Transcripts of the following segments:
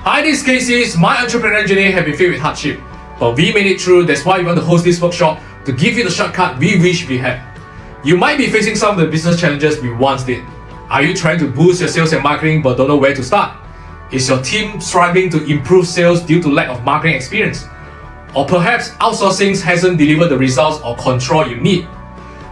Hi, this is Casey. My entrepreneurial journey has been filled with hardship, but we made it through. That's why we want to host this workshop to give you the shortcut we wish we had. You might be facing some of the business challenges we once did. Are you trying to boost your sales and marketing but don't know where to start? Is your team struggling to improve sales due to lack of marketing experience? Or perhaps outsourcing hasn't delivered the results or control you need?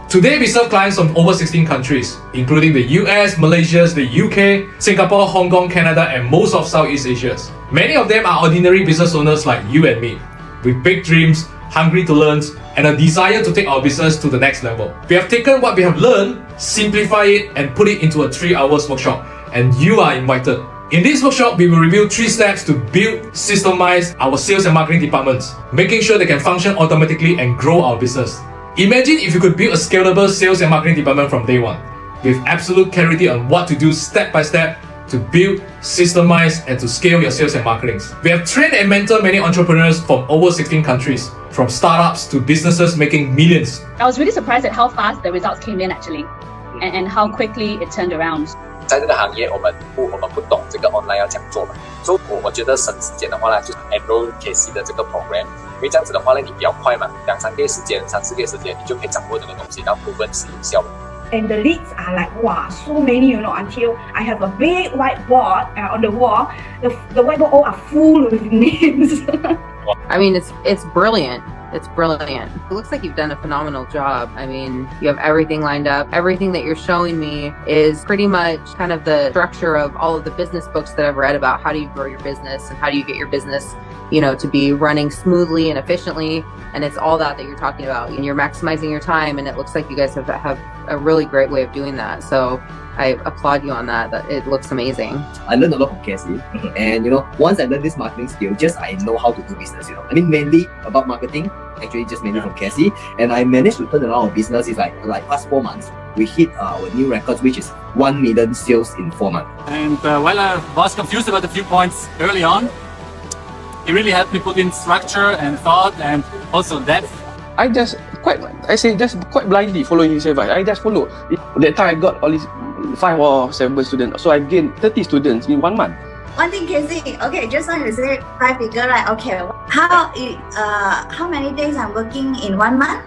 Today we serve clients from over 16 countries, including the US, Malaysia, the UK, Singapore, Hong Kong, Canada, and most of Southeast Asia. Many of them are ordinary business owners like you and me, with big dreams, hungry to learn, and a desire to take our business to the next level. We have taken what we have learned, simplify it, and put it into a 3-hour workshop, and you are invited. In this workshop, we will review 3 steps to build, systemize our sales and marketing departments, making sure they can function automatically and grow our business. Imagine if you could build a scalable sales and marketing department from day one, with absolute clarity on what to do step by step to build, systemize, and to scale your sales and marketing. We have trained and mentored many entrepreneurs from over 16 countries, from startups to businesses making millions. I was really surprised at how fast the results came in actually, and how quickly it turned around. 在这个行业，我们不懂这个 online 要怎样做嘛，所以我觉得省时间的话呢，就是 enroll KC 的这个 program， 因为这样子的话呢，你比较快嘛，2-3个月时间、3-4个月时间，你就可以掌握这个东西，然后proven是有效的。 And the leads are like, wow, so many, until I have a big whiteboard on the wall. The whiteboard all are full with names. I mean, it's brilliant. It's brilliant. It looks like you've done a phenomenal job. I mean, you have everything lined up. Everything that you're showing me is pretty much kind of the structure of all of the business books that I've read about how do you grow your business and how do you get your business, to be running smoothly and efficiently. And it's all that you're talking about. And you're maximizing your time. And it looks like you guys have a really great way of doing that. So I applaud you on that. It looks amazing. I learned a lot from Cassie, and once I learned this marketing skill, I know how to do business. I mean, mainly about marketing, actually just mainly from Cassie, and I managed to turn around our business. It's like past 4 months, we hit our new records, which is 1 million sales in 4 months. And while I was confused about a few points early on, it really helped me put in structure and thought and also depth. I just quite blindly following his advice. I just follow. That time I got all these 5 or 7 students, so I gained 30 students in 1 month. One thing, Casey. Okay, just now you say 5 figure, right? Okay, how many days I'm working in 1 month?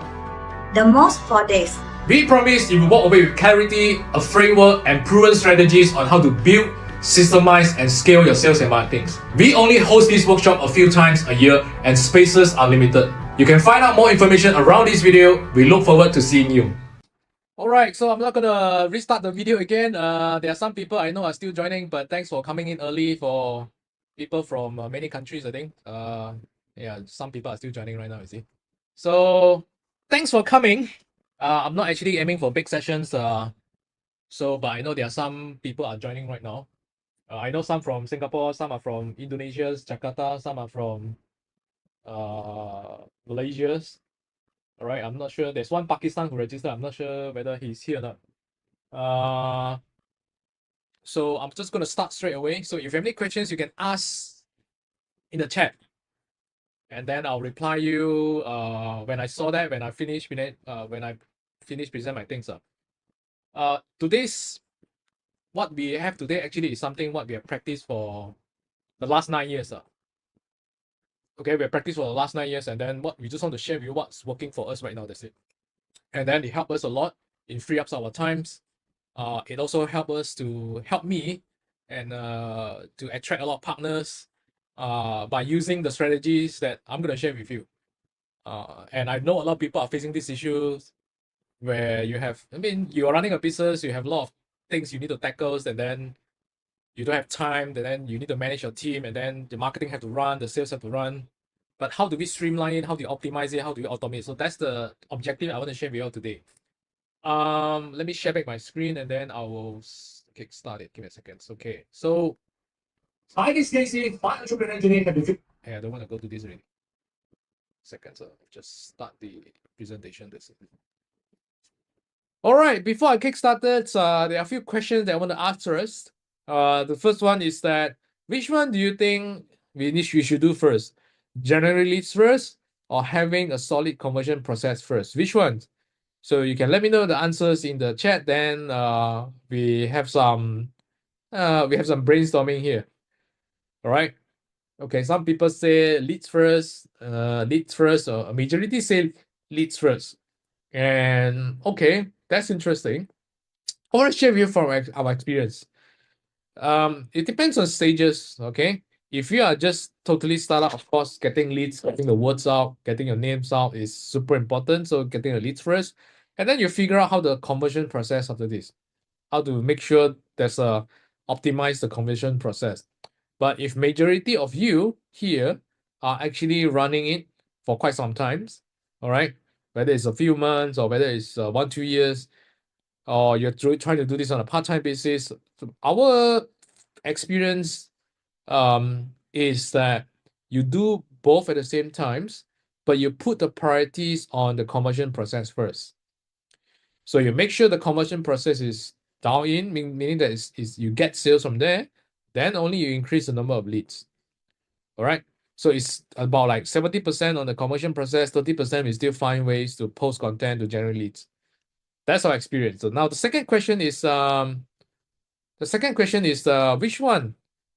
The most 4 days. We promise you will walk away with clarity, a framework, and proven strategies on how to build, systemize, and scale your sales and marketing. We only host this workshop a few times a year, and spaces are limited. You can find out more information around this video. We look forward to seeing you. Alright, so I'm not gonna restart the video again. There are some people I know are still joining, but thanks for coming in early for people from many countries, I think. Yeah, some people are still joining right now, you see. So, thanks for coming. I'm not actually aiming for big sessions, but I know there are some people are joining right now. I know some from Singapore, some are from Indonesia, Jakarta, some are from Malaysia. All right, I'm not sure. There's one Pakistan who registered. I'm not sure whether he's here or not. So I'm just going to start straight away. So if you have any questions, you can ask in the chat, and then I'll reply you when I saw that, when I finish present my things up. Today's what we have today actually is something what we have practiced for the last 9 years. Okay, we have practiced for the last 9 years, and then what we just want to share with you what's working for us right now. That's it. And then it helped us a lot in free up our times. It also help me and to attract a lot of partners by using the strategies that I'm going to share with you. And I know a lot of people are facing these issues where you are running a business, you have a lot of things you need to tackle, and then you don't have time, and then you need to manage your team, and then the marketing have to run, the sales have to run. But how do we streamline it? How do you optimize it? How do you automate? So that's the objective I want to share with you all today. Let me share back my screen, and then I will kickstart it. Give me a second. Okay. So, hi, this is Casey. My entrepreneurial journey has been. Hey, I don't want to go to this already. Second, so just start the presentation. All right. Before I kickstart it, there are a few questions that I want to ask first. The first one is that which one do you think we should do first? Generate leads first, or having a solid conversion process first? Which one? So you can let me know the answers in the chat. Then we have some brainstorming here. All right. Okay, some people say leads first, or a majority say leads first. And okay, that's interesting. I want to share with you from our experience. It depends on stages, okay? If you are just totally startup, of course, getting leads, getting the words out, getting your names out is super important. So getting the leads first, and then you figure out how the conversion process after this, how to make sure there's a optimize the conversion process. But if majority of you here are actually running it for quite some times, all right, whether it's a few months or whether it's 1-2 years, or you're trying to do this on a part-time basis, our experience is that you do both at the same times, but you put the priorities on the conversion process first. So you make sure the conversion process is down in, meaning that is you get sales from there, then only you increase the number of leads. All right. So it's about like 70% on the conversion process, 30% we still find ways to post content to generate leads. That's our experience. So now the second question is which one?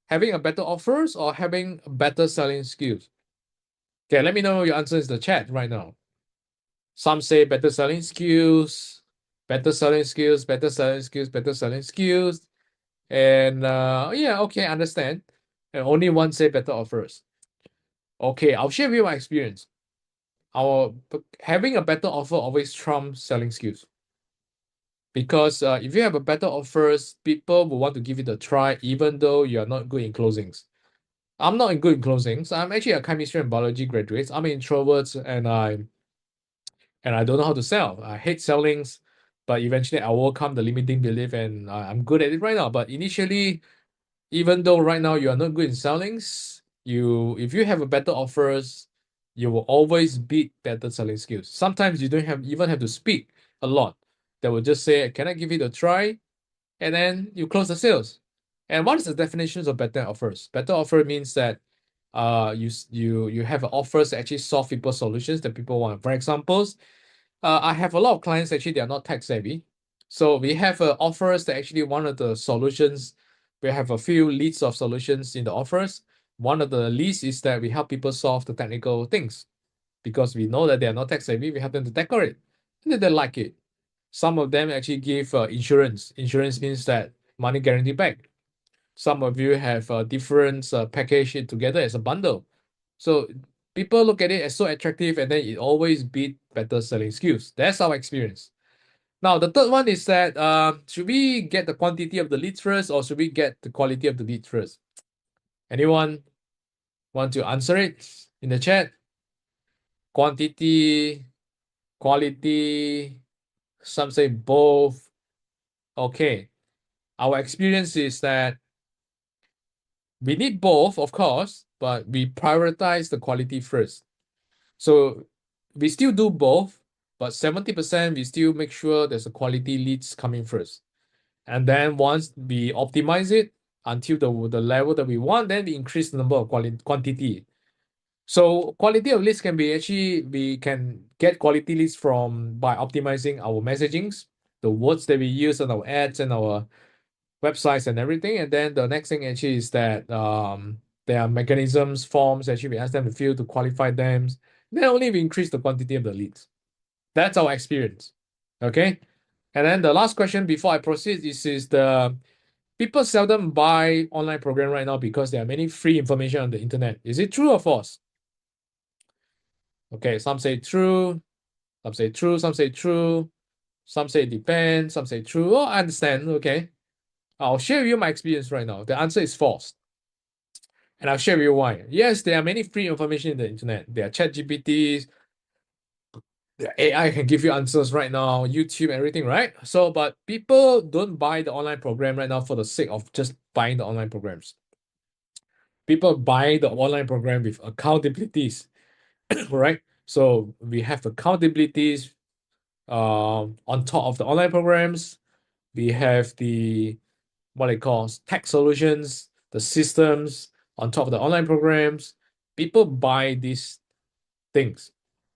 Having a better offers or having better selling skills? Okay, let me know your answers in the chat right now. Some say better selling skills, better selling skills, better selling skills, better selling skills. And yeah, okay, understand. And only one say better offers. Okay, I'll share with you my experience. Having a better offer always trumps selling skills. Because if you have a better offers, people will want to give it a try, even though you are not good in closings. I'm not good in closings. I'm actually a chemistry and biology graduate. I'm an introvert, and I don't know how to sell. I hate sellings, but eventually I overcome the limiting belief, and I'm good at it right now. But initially, even though right now you are not good in sellings, if you have a better offers, you will always beat better selling skills. Sometimes you don't even have to speak a lot. They will just say, "Can I give it a try?" And then you close the sales. And what is the definitions of better offers? Better offer means that you have offers that actually solve people's solutions that people want. For examples, I have a lot of clients actually they are not tech savvy, so we have offers that actually one of the solutions. We have a few leads of solutions in the offers. One of the leads is that we help people solve the technical things, because we know that they are not tech savvy. We help them to decorate, and then they like it. Some of them actually give insurance. Insurance means that money guarantee back. Some of you have a different package it together as a bundle. So people look at it as so attractive, and then it always beat better selling skills. That's our experience. Now, the third one is that should we get the quantity of the leads first, or should we get the quality of the leads first? Anyone want to answer it in the chat? Quantity, quality, some say both. Okay. Our experience is that we need both, of course, but we prioritize the quality first. So we still do both, but 70% we still make sure there's a quality leads coming first. And then once we optimize it until the level that we want, then we increase the number of quantity. So quality of leads can be actually, we can get quality leads by optimizing our messagings, the words that we use on our ads and our websites and everything. And then the next thing actually is that there are mechanisms, forms actually we ask them to fill to qualify them. Then only we increase the quantity of the leads. That's our experience. Okay. And then the last question before I proceed is the people seldom buy online program right now because there are many free information on the internet. Is it true or false? Okay, some say true, some say true, some say true, some say it depends, some say true. Oh, I understand. Okay. I'll share with you my experience right now. The answer is false. And I'll share with you why. Yes, there are many free information in the internet. There are chat GPTs, the AI can give you answers right now, YouTube, everything, right? So, but people don't buy the online program right now for the sake of just buying the online programs. People buy the online program with accountabilities, right? So we have accountabilities on top of the online programs. We have the what they call tech solutions, the systems on top of the online programs. People buy these things.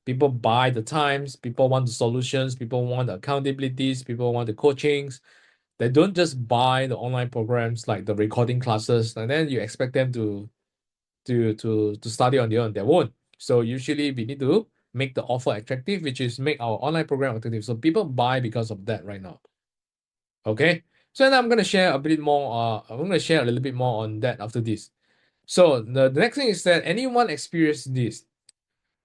People buy the times. People want the solutions. People want the accountabilities. People want the coachings. They don't just buy the online programs like the recording classes, and then you expect them to to study on their own. So usually we need to make the offer attractive, which is make our online program attractive. So people buy because of that right now. Okay. So then I'm gonna share a bit more. I'm gonna share a little bit more on that after this. So the next thing is that anyone experience this,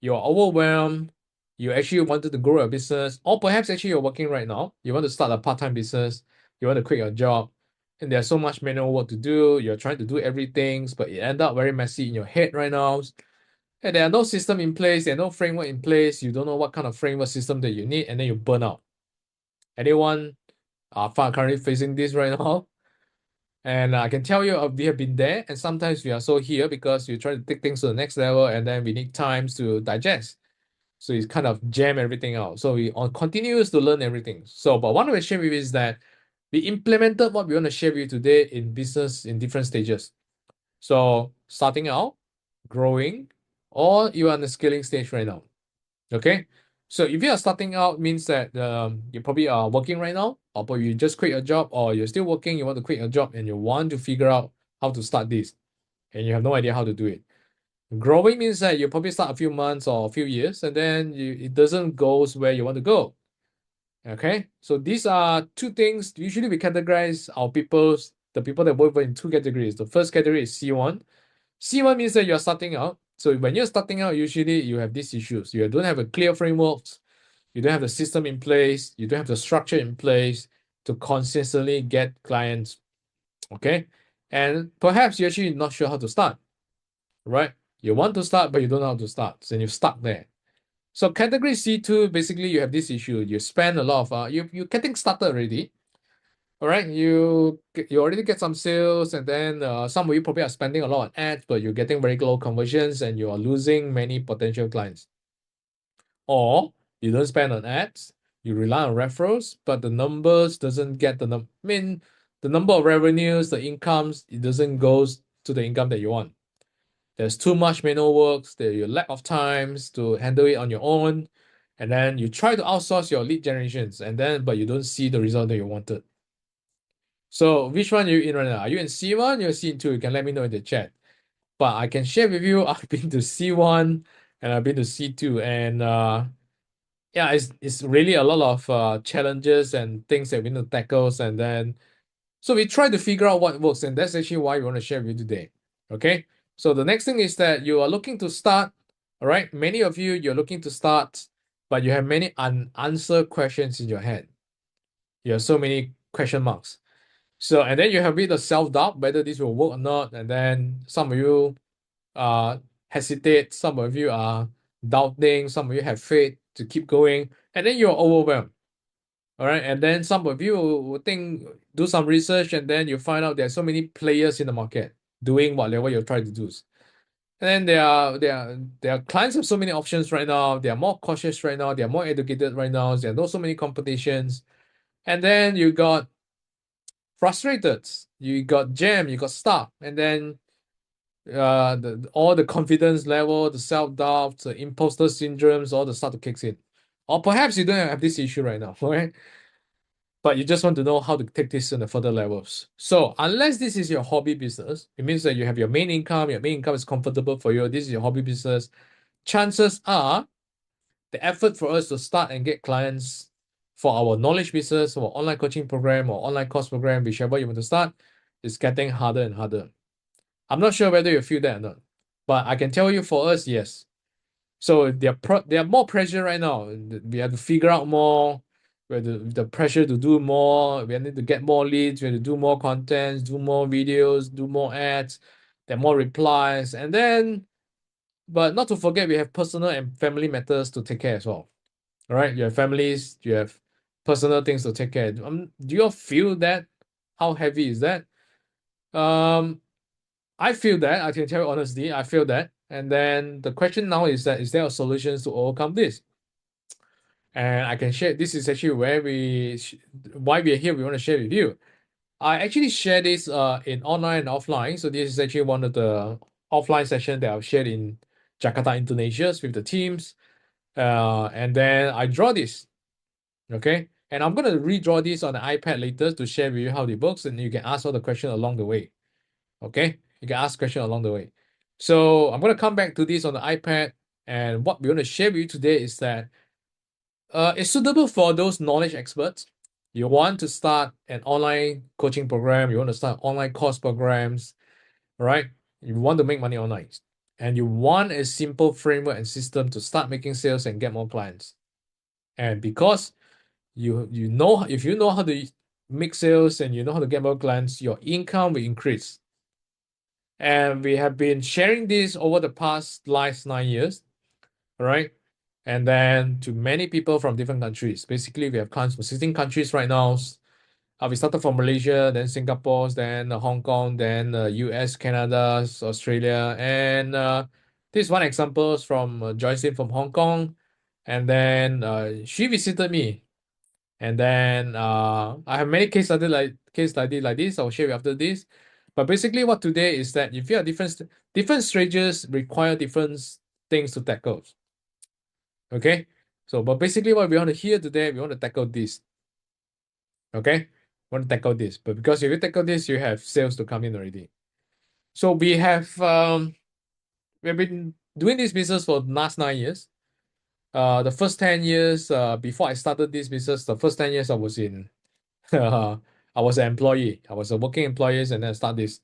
you're overwhelmed, you actually wanted to grow a business, or perhaps actually you're working right now, you want to start a part-time business, you want to quit your job, and there's so much manual work to do, you're trying to do everything, but it end up very messy in your head right now. And there are no system in place, there are no framework in place, you don't know what kind of framework system that you need, and then you burn out. Anyone are currently facing this right now? And I can tell you, we have been there, and sometimes we are so here because you try to take things to the next level, and then we need times to digest. So it's kind of jam everything out. So we on continues to learn everything. So, but what I want to share with you is that we implemented what we want to share with you today in business in different stages. So starting out, growing, or you are on the scaling stage right now. Okay. So if you are starting out, means that you probably are working right now, or but you just quit your job, or you're still working, you want to quit your job, and you want to figure out how to start this, and you have no idea how to do it. Growing means that you probably start a few months or a few years, and then it doesn't go where you want to go. Okay, so these are two things. Usually we categorize the people that work in two categories. The first category is C1. C1 means that you're starting out. So when you're starting out, usually you have these issues. You don't have a clear framework, you don't have the system in place, you don't have the structure in place to consistently get clients. Okay, and perhaps you're actually not sure how to start, right? You want to start, but you don't know how to start, so you're stuck there. So category C2, basically you have this issue. You spend a lot of you're getting started already. All right, you already get some sales, and then some of you probably are spending a lot on ads, but you're getting very low conversions and you are losing many potential clients. Or you don't spend on ads, you rely on referrals, but the numbers doesn't get the number of revenues, the incomes, it doesn't goes to the income that you want. There's too much manual works, there you lack of times to handle it on your own, and then you try to outsource your lead generations, but you don't see the result that you wanted. So which one are you in right now? Are you in C1 or C2? You can let me know in the chat. But I can share with you, I've been to C1 and I've been to C2, and yeah, it's really a lot of challenges and things that we need to tackle, and then so we try to figure out what works, and that's actually why we want to share with you today. Okay, so the next thing is that you are looking to start. All right, many of you, you're looking to start, but you have many unanswered questions in your head. You have so many question marks. So, and then you have a bit of self-doubt whether this will work or not, and then some of you hesitate, some of you are doubting, some of you have faith to keep going, and then you're overwhelmed. All right, and then some of you will do some research, and then you find out there's so many players in the market doing whatever you're trying to do. And then there are clients have so many options right now. They are more cautious right now. They are more educated right now. There are not so many competitions, and then you got frustrated. You got jammed. You got stuck, and then all the confidence level, the self-doubt, the imposter syndromes, all the start to kicks in. Or perhaps you don't have this issue right now, right? But you just want to know how to take this in the further levels. So unless this is your hobby business, it means that you have your main income is comfortable for you, this is your hobby business, chances are the effort for us to start and get clients for our knowledge business or online coaching program or online course program, whichever you want to start, is getting harder and harder. I'm not sure whether you feel that or not, but I can tell you for us, yes. So there are more pressure right now. We have to figure out more. We have the pressure to do more. We need to get more leads. We have to do more contents, do more videos, do more ads. There are more replies, and then, but not to forget, we have personal and family matters to take care as well. All right, you have families, you have personal things to take care. Do you all feel that? How heavy is that? I feel that. I can tell you honestly, I feel that. And then the question now is that, is there a solutions to overcome this? And I can share, this is actually where why we are here, we want to share with you. I actually share this in online and offline. So this is actually one of the offline sessions that I've shared in Jakarta, Indonesia with the teams. And then I draw this, okay? And I'm going to redraw this on the iPad later to share with you how it works, and you can ask all the questions along the way, okay? You can ask questions along the way. So I'm going to come back to this on the iPad, and what we're going to share with you today is that it's suitable for those knowledge experts. You want to start an online coaching program, you want to start online course programs, right? You want to make money online, and you want a simple framework and system to start making sales and get more clients. And because you know, if you know how to make sales and you know how to get more clients, your income will increase. And we have been sharing this over the past last 9 years, right? And then to many people from different countries. Basically, we have clients from 16 countries right now. We started from Malaysia, then Singapore, then Hong Kong, then US, Canada, Australia. And this is one example from Joycelyn from Hong Kong. And then she visited me. And then I have many case study like this. I'll share with you after this. But basically, what today is that if you are different stages require different things to tackle. Okay, so but basically, what we want to hear today, we want to tackle this. Okay, we want to tackle this, but because if you tackle this, you have sales to come in already. So we've been doing this business for the last 9 years. The first 10 years, before I started this business, the first 10 years I was in I was an employee. I was a working employee, and then I start this.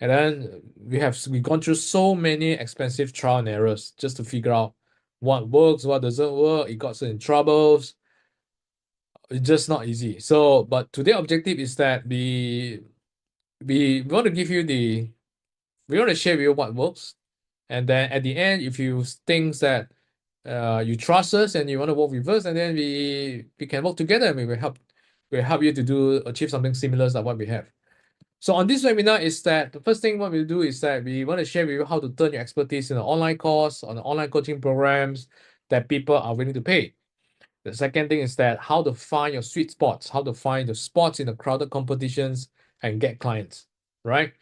And then we gone through so many expensive trial and errors just to figure out what works, what doesn't work. It got us in troubles. It's just not easy. So, but today objective is that we want to give you we want to share with you what works. And then at the end, if you think that you trust us and you want to work with us, and then we can work together and we'll help you to achieve something similar to what we have. So on this webinar is that the first thing what we'll do is that we want to share with you how to turn your expertise in an online course, on online coaching programs that people are willing to pay. The second thing is that how to find your sweet spots, how to find the spots in the crowded competitions and get clients, right?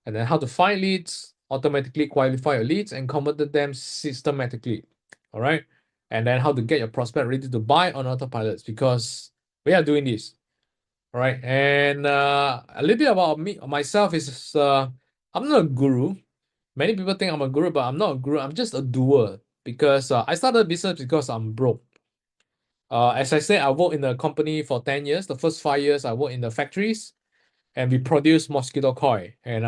And then how to find leads, automatically qualify your leads and convert them systematically, all right? And then how to get your prospect ready to buy on autopilots, because we are doing this. All right, and a little bit about myself is I'm not a guru. Many people think I'm a guru, but I'm not a guru. I'm just a doer, because I started a business because I'm broke. As I said, I worked in the company for 10 years. The first 5 years, I worked in the factories, and we produce mosquito coil. And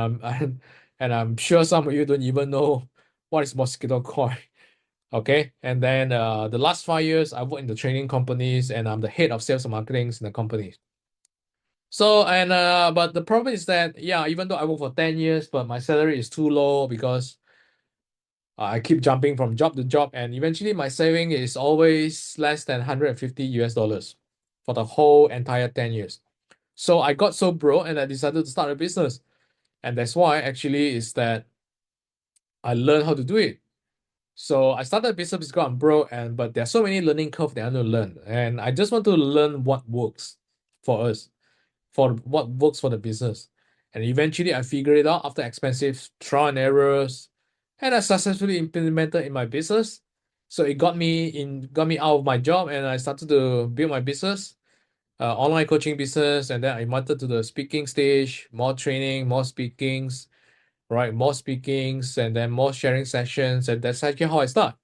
I'm sure some of you don't even know what is mosquito coil. Okay, and then the last 5 years, I worked in the training companies, and I'm the head of sales and marketing in the companies. So, and but the problem is that, yeah, even though I work for 10 years, but my salary is too low because I keep jumping from job to job, and eventually my saving is always less than $150 for the whole entire 10 years. So I got so broke and I decided to start a business. And that's why actually is that I learned how to do it. So I started a business because I'm broke, but there's so many learning curves that I want to learn. And I just want to learn what works for us, for what works for the business. And eventually I figured it out after expensive trial and errors, and I successfully implemented in my business. So it got me out of my job, and I started to build my business, online coaching business, and then I invited to the speaking stage, more training, more speakings, right? More speakings, and then more sharing sessions, and that's actually how I start.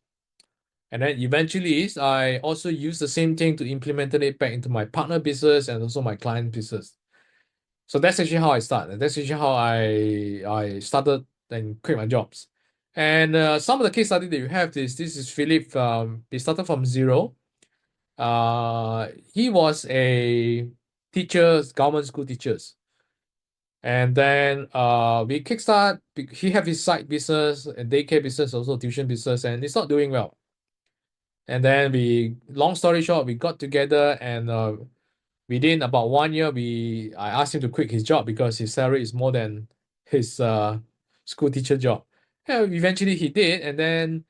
And then eventually, I also use the same thing to implement it back into my partner business and also my client business. So that's actually how I started. That's actually how I started and quit my jobs. And some of the case study that you have this is Philip. He started from zero. He was a teacher, government school teachers. And then we kickstart. He have his side business and daycare business, also tuition business, and it's not doing well. And then long story short, we got together, and within about 1 year, I asked him to quit his job because his salary is more than his school teacher job. And eventually he did, and then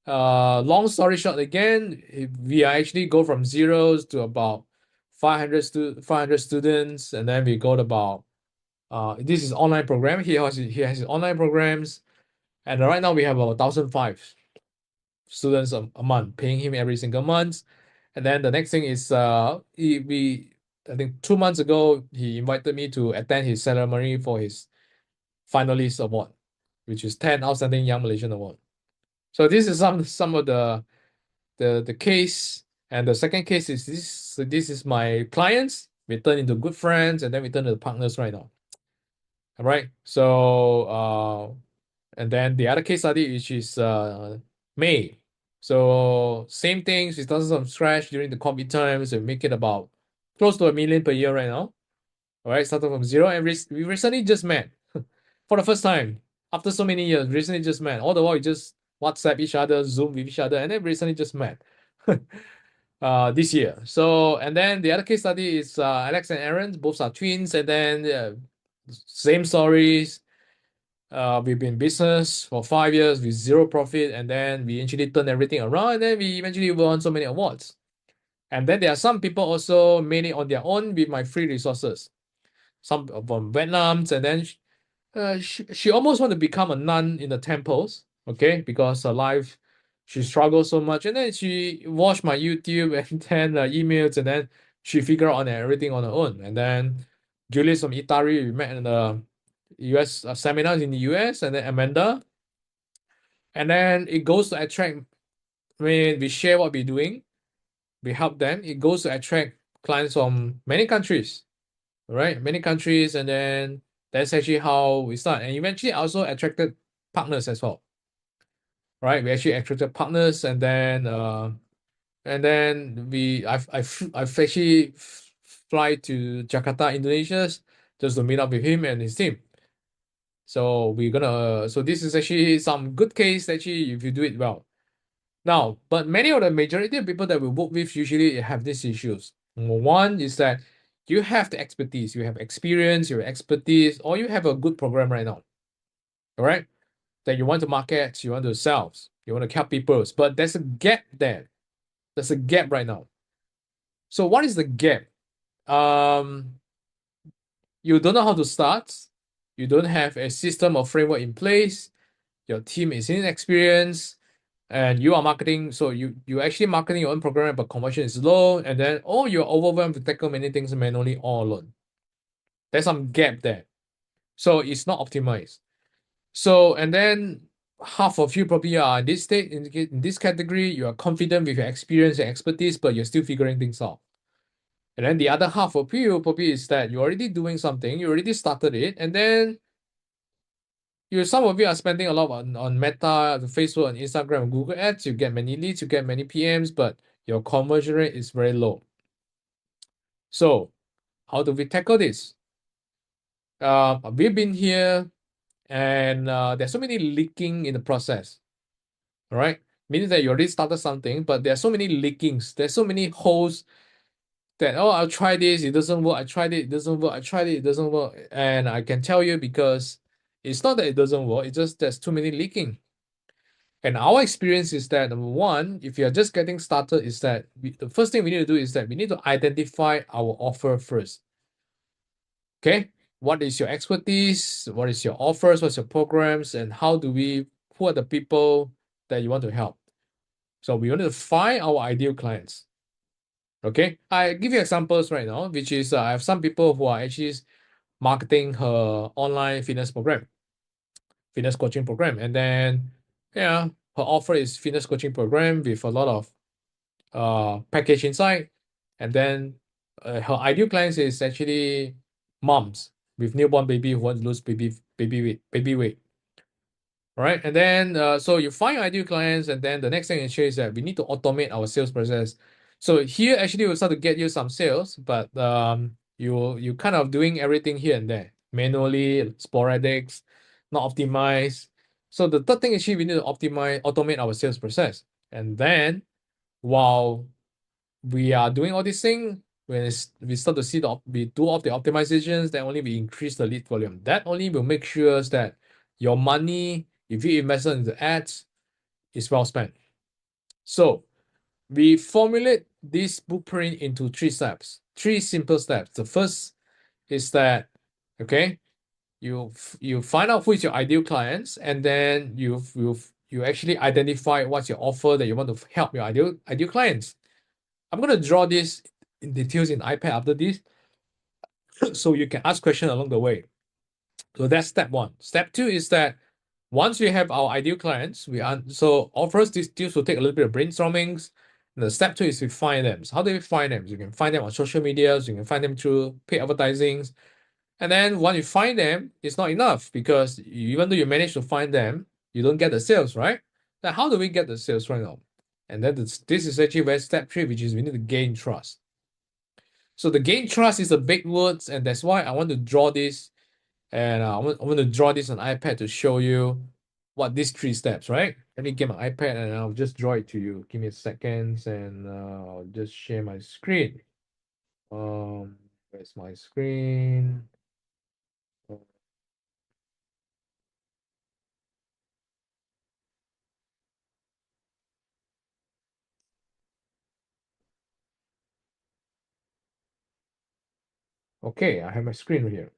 long story short, again, we actually go from zeros to about 500 students, and then we go to about this is online program. He has his online programs, and right now we have about 1,005 students a month, paying him every single month. And then the next thing is I think 2 months ago he invited me to attend his ceremony for his finalist award. which is 10 outstanding young Malaysian award. So this is some of the case. And the second case is this. So this is my clients. We turn into good friends, and then we turn into partners right now. All right. So and then the other case study, which is May. So same thing. She started from scratch during the COVID times and make it about close to 1 million per year right now. All right, started from zero, and we recently just met for the first time after so many years. Recently just met. All the while we just WhatsApp each other, Zoom with each other, and then recently just met this year. So and then the other case study is Alex and Aaron. Both are twins, and then same stories. We've been in business for 5 years with zero profit, and then we actually turned everything around, and then we eventually won so many awards. And then there are some people also made it on their own with my free resources. Some from Vietnam, and then she almost want to become a nun in the temples, okay, because her life, she struggles so much, and then she watched my YouTube and then emails, and then she figured out on everything on her own. And then Julius from Itari, we met in the US seminars in the US, and then Amanda, and then it goes to attract. When we share what we're doing, we help them. It goes to attract clients from many countries, right? Many countries, and then that's actually how we start. And eventually, also attracted partners as well, right? We actually attracted partners, and then I've actually fly to Jakarta, Indonesia, just to meet up with him and his team. So we're gonna. So this is actually some good case actually if you do it well. Now, but many of the majority of people that we work with usually have these issues. Number one is that you have the expertise, you have experience, you have expertise, or you have a good program right now. All right, that you want to market, you want to sell, you want to help people, but there's a gap there. There's a gap right now. So what is the gap? You don't know how to start. You don't have a system or framework in place. Your team is inexperienced, and you are marketing. So you actually marketing your own program, but conversion is low, and then you're overwhelmed to tackle many things manually all alone. There's some gap there. So it's not optimized. So and then half of you probably are in this state, in this category. You are confident with your experience and expertise, but you're still figuring things out. And then the other half of you probably is that you're already doing something, you already started it, and then some of you are spending a lot on Meta, Facebook, and Instagram, and Google Ads. You get many leads, you get many PMs, but your conversion rate is very low. So how do we tackle this? We've been here, and there's so many leaking in the process. All right, meaning that you already started something, but there are so many leakings. There's so many holes that I'll try this, it doesn't work. I tried it doesn't work. I tried it doesn't work. And I can tell you, because it's not that it doesn't work, it's just there's too many leaking. And our experience is that, number one, if you're just getting started, is that the first thing we need to do is that we need to identify our offer first. Okay, what is your expertise? What is your offers? What's your programs? And who are the people that you want to help? So we want to find our ideal clients. Okay, I give you examples right now, which is I have some people who are actually marketing her online fitness coaching program, and then her offer is fitness coaching program with a lot of package inside, and then her ideal clients is actually moms with newborn baby who want to lose baby weight. All right, and then so you find your ideal clients, and then the next thing is that we need to automate our sales process. So here actually we'll start to get you some sales, but you kind of doing everything here and there manually, sporadic, not optimized. So the third thing is we need to automate our sales process. And then while we are doing all these things, when we start to see we do all the optimizations, then only we increase the lead volume. That only will make sure that your money, if you invest in the ads, is well spent. So we formulate this blueprint into 3 steps, 3 simple steps. The first is that, okay, you find out who is your ideal clients, and then you actually identify what's your offer that you want to help your ideal clients. I'm going to draw this in details in iPad after this, so you can ask questions along the way. So that's step 1. Step 2 is that Once we have our ideal clients, so first these deals will take a little bit of brainstorming. The step 2 is we find them. So how do we find them? You can find them on social media, you can find them through paid advertising. And then once you find them, it's not enough because even though you manage to find them, you don't get the sales, right? Now, how do we get the sales right now? And then this is actually where step 3, which is we need to gain trust. So the gain trust is a big word, and that's why I want to draw this. And I want to draw this on iPad to show you what these 3 steps, right? Let me get my iPad and I'll just draw it to you. Give me a second and I'll just share my screen. Where's my screen? Okay, I have my screen right here.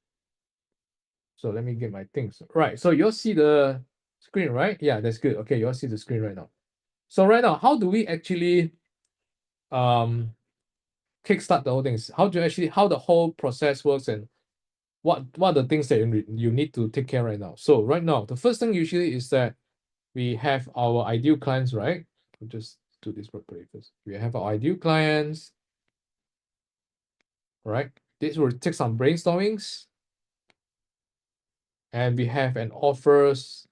So let me get my things. Right, so you'll see the screen, right? Yeah, that's good. Okay, you'll see the screen right now. So right now, how do we actually kickstart the whole thing? How the whole process works and what are the things that you need to take care right now? So right now, the first thing usually is that we have our ideal clients, right? I'll just do this properly first. We have our ideal clients, right? This will take some brainstormings. And we have an offers.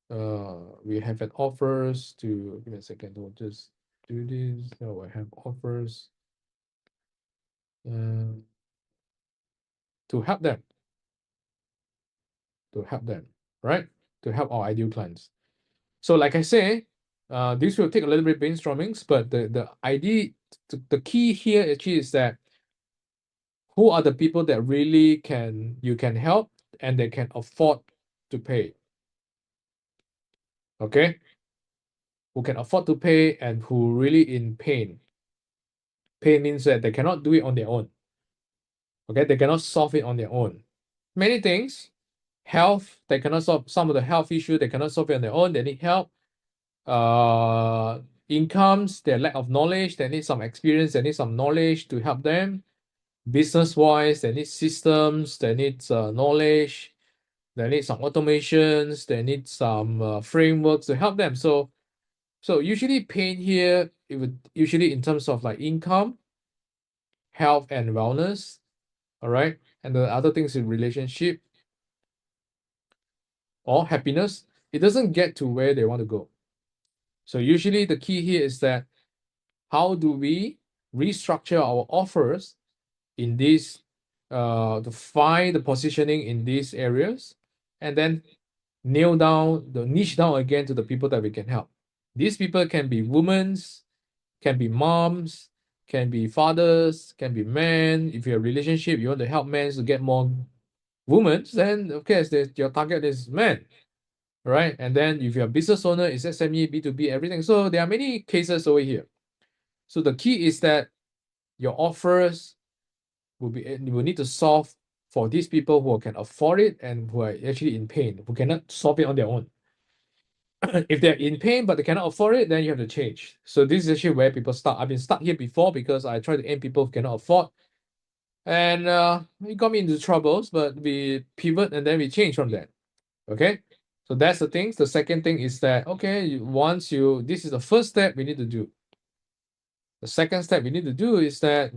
We have an offers to give me a second. We'll just do this. No, I have offers to help them. Right? To help our ideal clients. So, like I say, this will take a little bit of brainstorming, but the idea, the key here actually is that who are the people that really you can help and they can afford to pay. Okay? Who can afford to pay and who really in pain. Pain means that they cannot do it on their own. Okay, they cannot solve it on their own. Many things, health, they cannot solve some of the health issues, they cannot solve it on their own, they need help. Incomes, their lack of knowledge, they need some experience, they need some knowledge to help them. Business-wise, they need systems, they need knowledge, they need some automations, they need some frameworks to help them. So usually pain here, it would usually in terms of like income, health and wellness, all right? And the other things in relationship or happiness, it doesn't get to where they want to go. So usually the key here is that how do we restructure our offers in these to find the positioning in these areas and then nail down the niche down again to the people that we can help. These people can be women, can be moms, can be fathers, can be men. If you're a relationship, you want to help men to get more women, then of course your target is men, right? And then if you're a business owner, it's SME, B2B, everything. So there are many cases over here. So the key is that your offers will need to solve for these people who can afford it and who are actually in pain, who cannot solve it on their own. If they're in pain but they cannot afford it, then you have to change. So this is actually where people start. I've been stuck here before because I try to aim people who cannot afford. And it got me into troubles, but we pivot and then we change from that. Okay? So that's the thing. The second thing is that, okay, this is the first step we need to do. The second step we need to do is that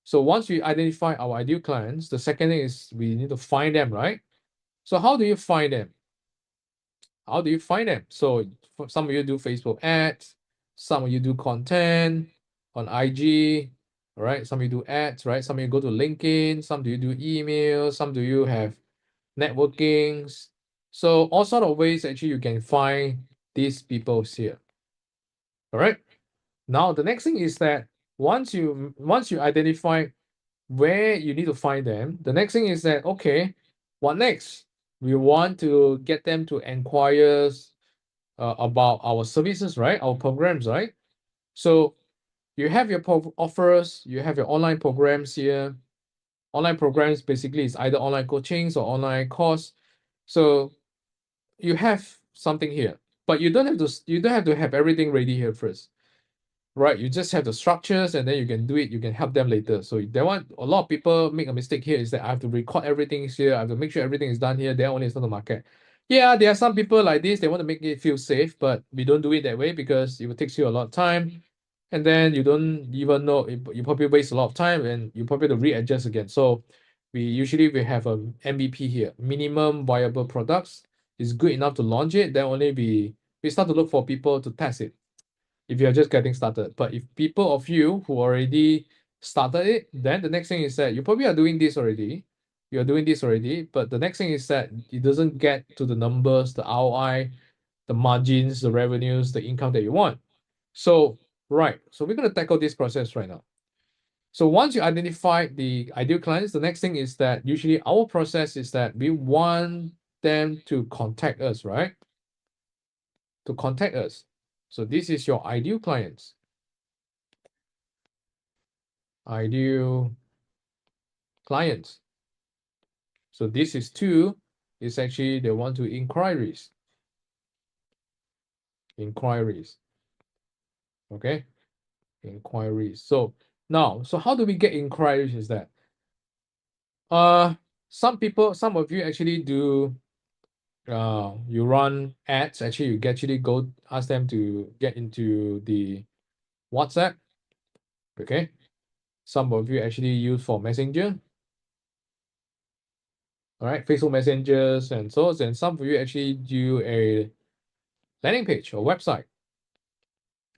so once we identify our ideal clients, the second thing is we need to find them, right? So how do you find them? How do you find them? So some of you do Facebook ads, some of you do content on IG, right? Some of you do ads, right? Some of you go to LinkedIn, some do you do email, some do you have networkings. So all sort of ways actually you can find these people here. All right. Now the next thing is that once you identify where you need to find them, the next thing is that, okay, what next? We want to get them to inquire about our services, right? Our programs, right? So you have your offers, you have your online programs here. Online programs basically is either online coachings or online course. So you have something here, but you don't have to have everything ready here first. right? You just have the structures and then you can do it, you can help them later. So that one, a lot of people make a mistake here is that I have to record everything here, I have to make sure everything is done here, then only start to market. Yeah, there are some people like this, they want to make it feel safe, but we don't do it that way because it will takes you a lot of time. And then you don't even know, you probably waste a lot of time and you probably have to readjust again. So we have a MVP here, minimum viable products. It's good enough to launch it, then only we start to look for people to test it if you're just getting started. But if people of you who already started it, then the next thing is that you probably are doing this already. You're doing this already, but the next thing is that it doesn't get to the numbers, the ROI, the margins, the revenues, the income that you want. So, right. So we're going to tackle this process right now. So once you identify the ideal clients, the next thing is that usually our process is that we want them to contact us, right? To contact us. So this is your ideal clients. Ideal clients. So this is two, is actually they want to inquiries. Inquiries. Okay? Inquiries. So now, so how do we get inquiries is that some of you actually do you run ads, actually you actually go ask them to get into the WhatsApp. Okay? Some of you actually use for Messenger. All right, Facebook messengers and so on. And some of you actually do a landing page or website.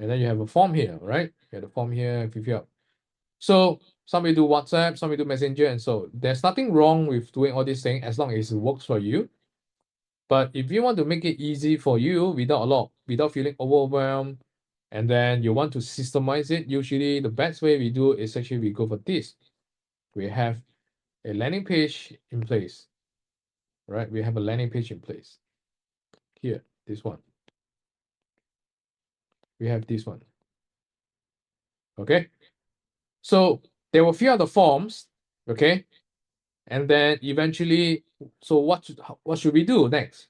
And then you have a form here, right? You have the form here, fill up. So some of you do WhatsApp, some of you do Messenger, and so there's nothing wrong with doing all these things as long as it works for you. But if you want to make it easy for you without feeling overwhelmed, and then you want to systemize it, usually the best way we do is actually we go for this. We have a landing page in place, right? We have a landing page in place. Here, this one. We have this one. Okay. So they will fill out the forms, okay? And then eventually, so what should we do next?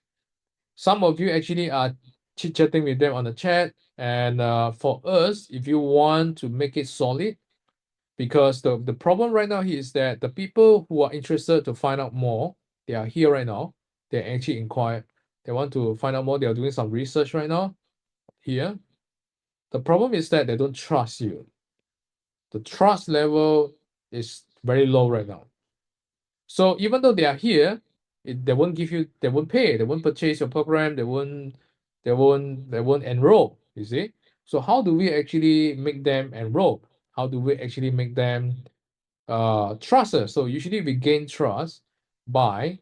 Some of you actually are chit-chatting with them on the chat. And for us, if you want to make it solid, because the problem right now is that the people who are interested to find out more, they are here right now. They actually inquire. They want to find out more. They are doing some research right now here. The problem is that they don't trust you. The trust level is very low right now. So even though they are here, they won't pay, they won't purchase your program, they won't enroll, you see? So how do we actually make them enroll? How do we actually make them trust us? So usually we gain trust by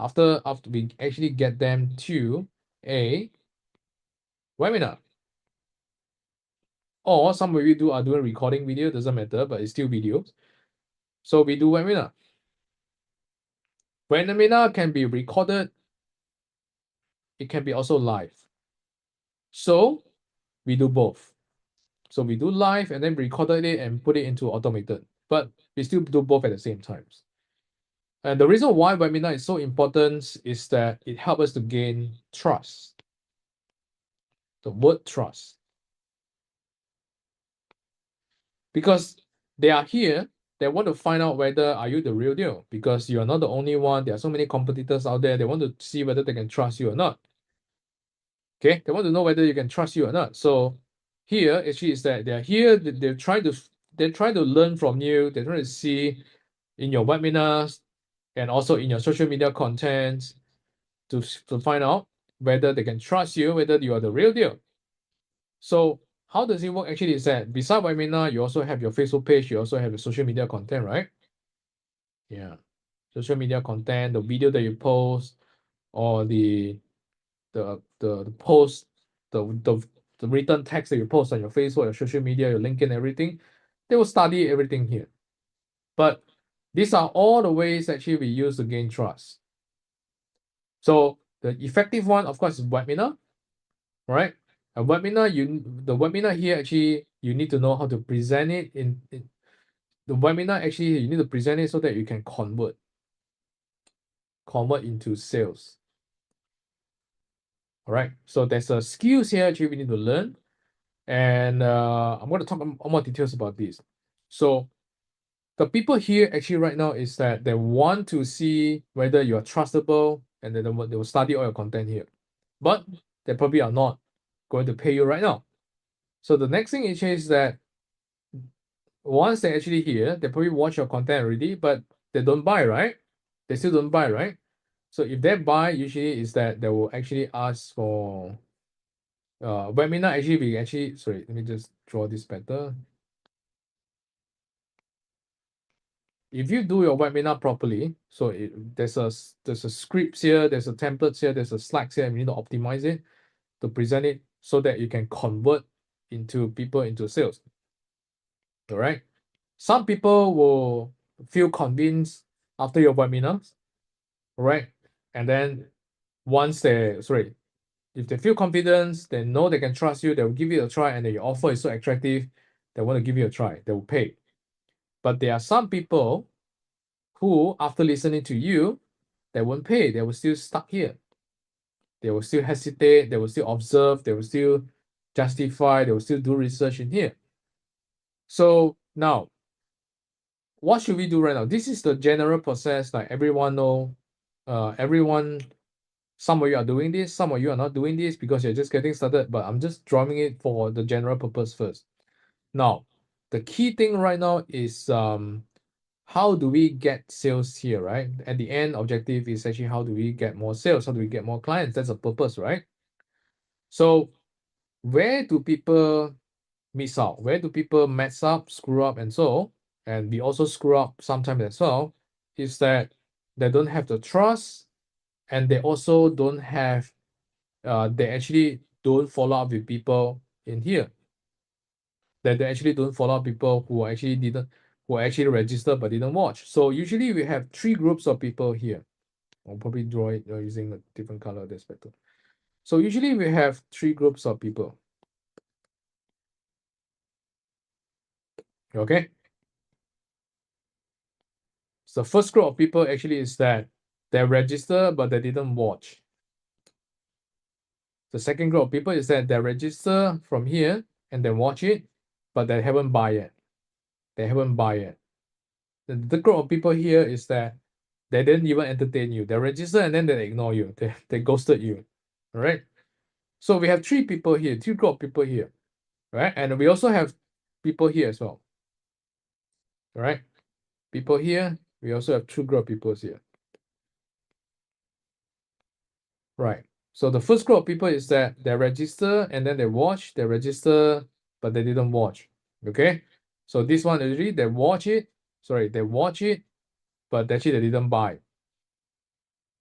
after we actually get them to a webinar. Or some of you are doing recording video, doesn't matter, but it's still videos. So we do webinar. Webinar can be recorded. It can be also live. So we do both. So we do live and then recorded it and put it into automated, but we still do both at the same times. And the reason why webinar is so important is that it helps us to gain trust. The word trust. Because they are here, they want to find out whether are you the real deal, because you are not the only one. There are so many competitors out there. They want to see whether they can trust you or not. Okay, they want to know whether you can trust you or not. So here actually is that they're here, they're trying to learn from you, they're trying to see in your webinars and also in your social media content to find out whether they can trust you, whether you are the real deal. So how does it work actually is that beside webinar, you also have your Facebook page, you also have your social media content, right? Yeah. Social media content, the video that you post, or the post, the written text that you post on your Facebook, your social media, your LinkedIn, everything, they will study everything here. But these are all the ways actually we use to gain trust. So the effective one, of course, is webinar, right? A webinar, the webinar here actually you need to know how to present it in the webinar. Actually, you need to present it so that you can convert into sales. All right. So there's a skills here actually we need to learn. And I'm going to talk more details about this. So the people here actually right now is that they want to see whether you are trustable, and then they will study all your content here. But they probably are not going to pay you right now. So the next thing is that once they actually here, they probably watch your content already, but they don't buy, right? They still don't buy, right? So if they buy, usually is that they will actually ask for webinar. Actually, we actually, sorry, let me just draw this better. If you do your webinar properly, so there's a scripts here, there's a templates here, there's a slides here, and we need to optimize it to present it so that you can convert into people into sales. All right. Some people will feel convinced after your webinars, right? And then once if they feel confidence, they know they can trust you, they will give you a try, and then your offer is so attractive, they want to give you a try, they will pay. But there are some people who, after listening to you, they won't pay, they will still stuck here. They will still hesitate, they will still observe, they will still justify, they will still do research in here. So now, what should we do right now? This is the general process, like everyone know, some of you are doing this, some of you are not doing this because you're just getting started, but I'm just drawing it for the general purpose first. Now, the key thing right now is how do we get sales here, right? At the end, objective is actually how do we get more sales? How do we get more clients? That's the purpose, right? So where do people miss out? Where do people mess up, screw up, and so? And we also screw up sometimes as well, is that they don't have the trust, and they also don't have, they actually don't follow up with people in here. That they actually don't follow up people who actually registered but didn't watch. So usually we have three groups of people here. I'll probably draw it using a different color, that's better. So usually we have three groups of people. Okay. So first group of people actually is that they register but they didn't watch. The second group of people is that they register from here and they watch it, but they haven't buy yet. They haven't buy yet. The group of people here is that they didn't even entertain you. They register and then they ignore you. They ghosted you. All right. So we have three people here, three group of people here, right? And we also have people here as well. All right. People here. We also have two group of people here. Right. So the first group of people is that they register and then they watch, they register, but they didn't watch. Okay. So this one already they watch it. Sorry, they watch it, but actually they didn't buy.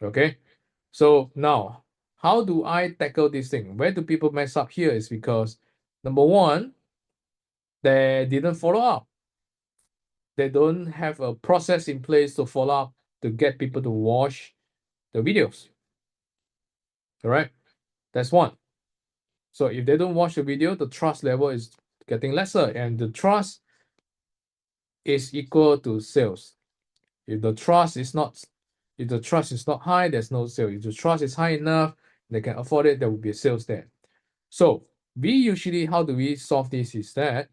Okay. So now, how do I tackle this thing? Where do people mess up here is because number one, they didn't follow up. They don't have a process in place to follow up to get people to watch the videos. All right. That's one. So if they don't watch the video, the trust level is getting lesser, and the trust is equal to sales. If the trust is not high, there's no sale. If the trust is high enough, they can afford it, there will be sales there. So we usually, how do we solve this is that,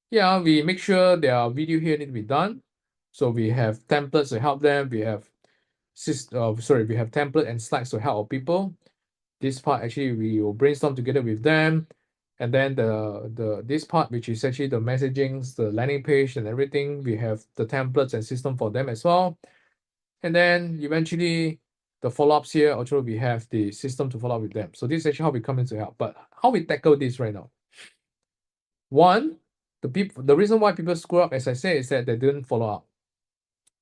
yeah, we make sure their video here need to be done. So we have templates to help them. We have we have template and slides to help people. This part actually we will brainstorm together with them, and then this part, which is actually the messagings, the landing page and everything, we have the templates and system for them as well. And then eventually the follow-ups here, also we have the system to follow up with them. So this is actually how we come in to help. But how we tackle this right now? One, the reason why people screw up, as I say, is that they didn't follow up.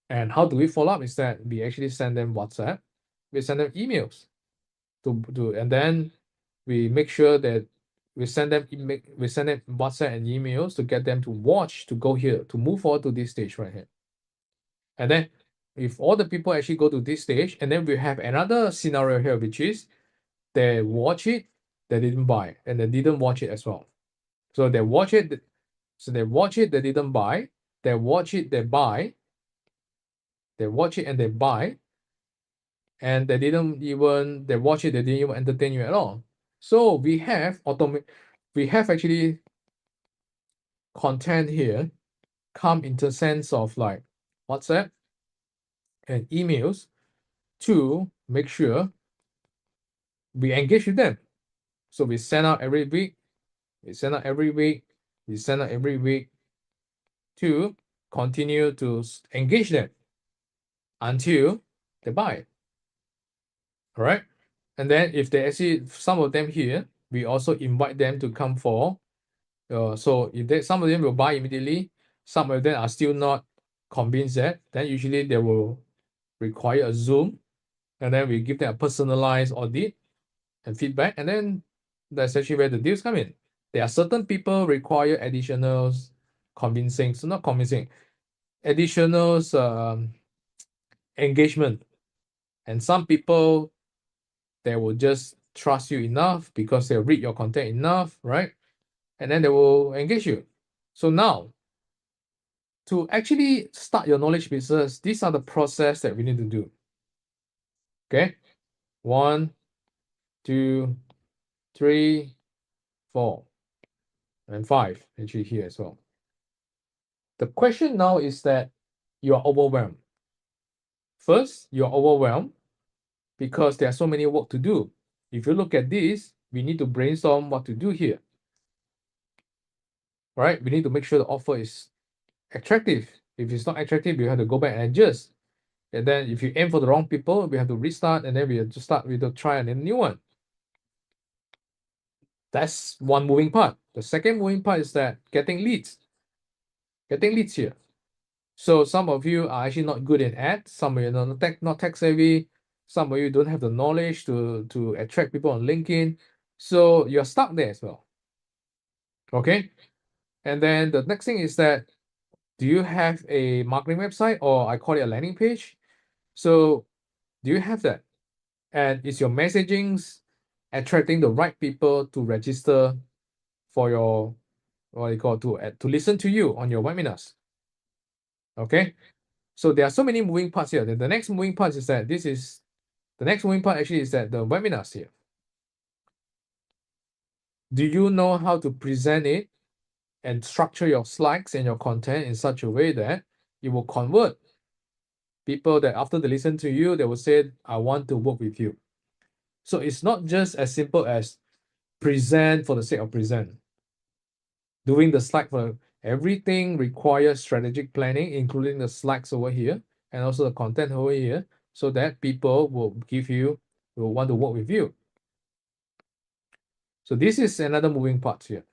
And how do we follow up? Is that we actually send them WhatsApp, we send them emails, and then we make sure that we send them WhatsApp and emails to get them to watch, to go here, to move forward to this stage right here. And then if all the people actually go to this stage, and then we have another scenario here, which is they watch it, they didn't buy, and they didn't watch it as well. So they watch it, they didn't buy, they watch it, they buy, they watch it and they buy, and they watch it, they didn't even entertain you at all. So we have we have actually content here come in the sense of like WhatsApp and emails to make sure we engage with them. So we send out every week, we send out every week, we send out every week to continue to engage them until they buy. All right. And then if they actually, some of them here, we also invite them to come for. So if they, some of them will buy immediately, some of them are still not convinced yet, then usually they will require a Zoom, and then we give them a personalized audit and feedback, and then that's actually where the deals come in. There are certain people require additional convincing, so not convincing, additional engagement, and some people they will just trust you enough because they read your content enough, right? And then they will engage you. So now, to actually start your knowledge business, these are the process that we need to do. Okay, 1, 2, 3, 4, and 5 actually here as well. The question now is that you are overwhelmed. First, you're overwhelmed because there are so many work to do. If you look at this, we need to brainstorm what to do here. Right? We need to make sure the offer is attractive. If it's not attractive, you have to go back and adjust. And then if you aim for the wrong people, we have to restart, and then we have to start with the try and a new one. That's one moving part. The second moving part is that getting leads. Getting leads here. So some of you are actually not good in ads, some of you are not tech savvy, some of you don't have the knowledge to attract people on LinkedIn. So you're stuck there as well. Okay. And then the next thing is that, do you have a marketing website, or I call it a landing page? So do you have that? And is your messaging attracting the right people to register for your, what you call, to listen to you on your webinars? Okay. So there are so many moving parts here. The next moving part is that the next moving part actually is that the webinars here. Do you know how to present it and structure your slides and your content in such a way that it will convert people that after they listen to you, they will say, I want to work with you. So it's not just as simple as present for the sake of present. Doing the slide for everything requires strategic planning, including the slides over here and also the content over here, so that people will want to work with you. So this is another moving part here.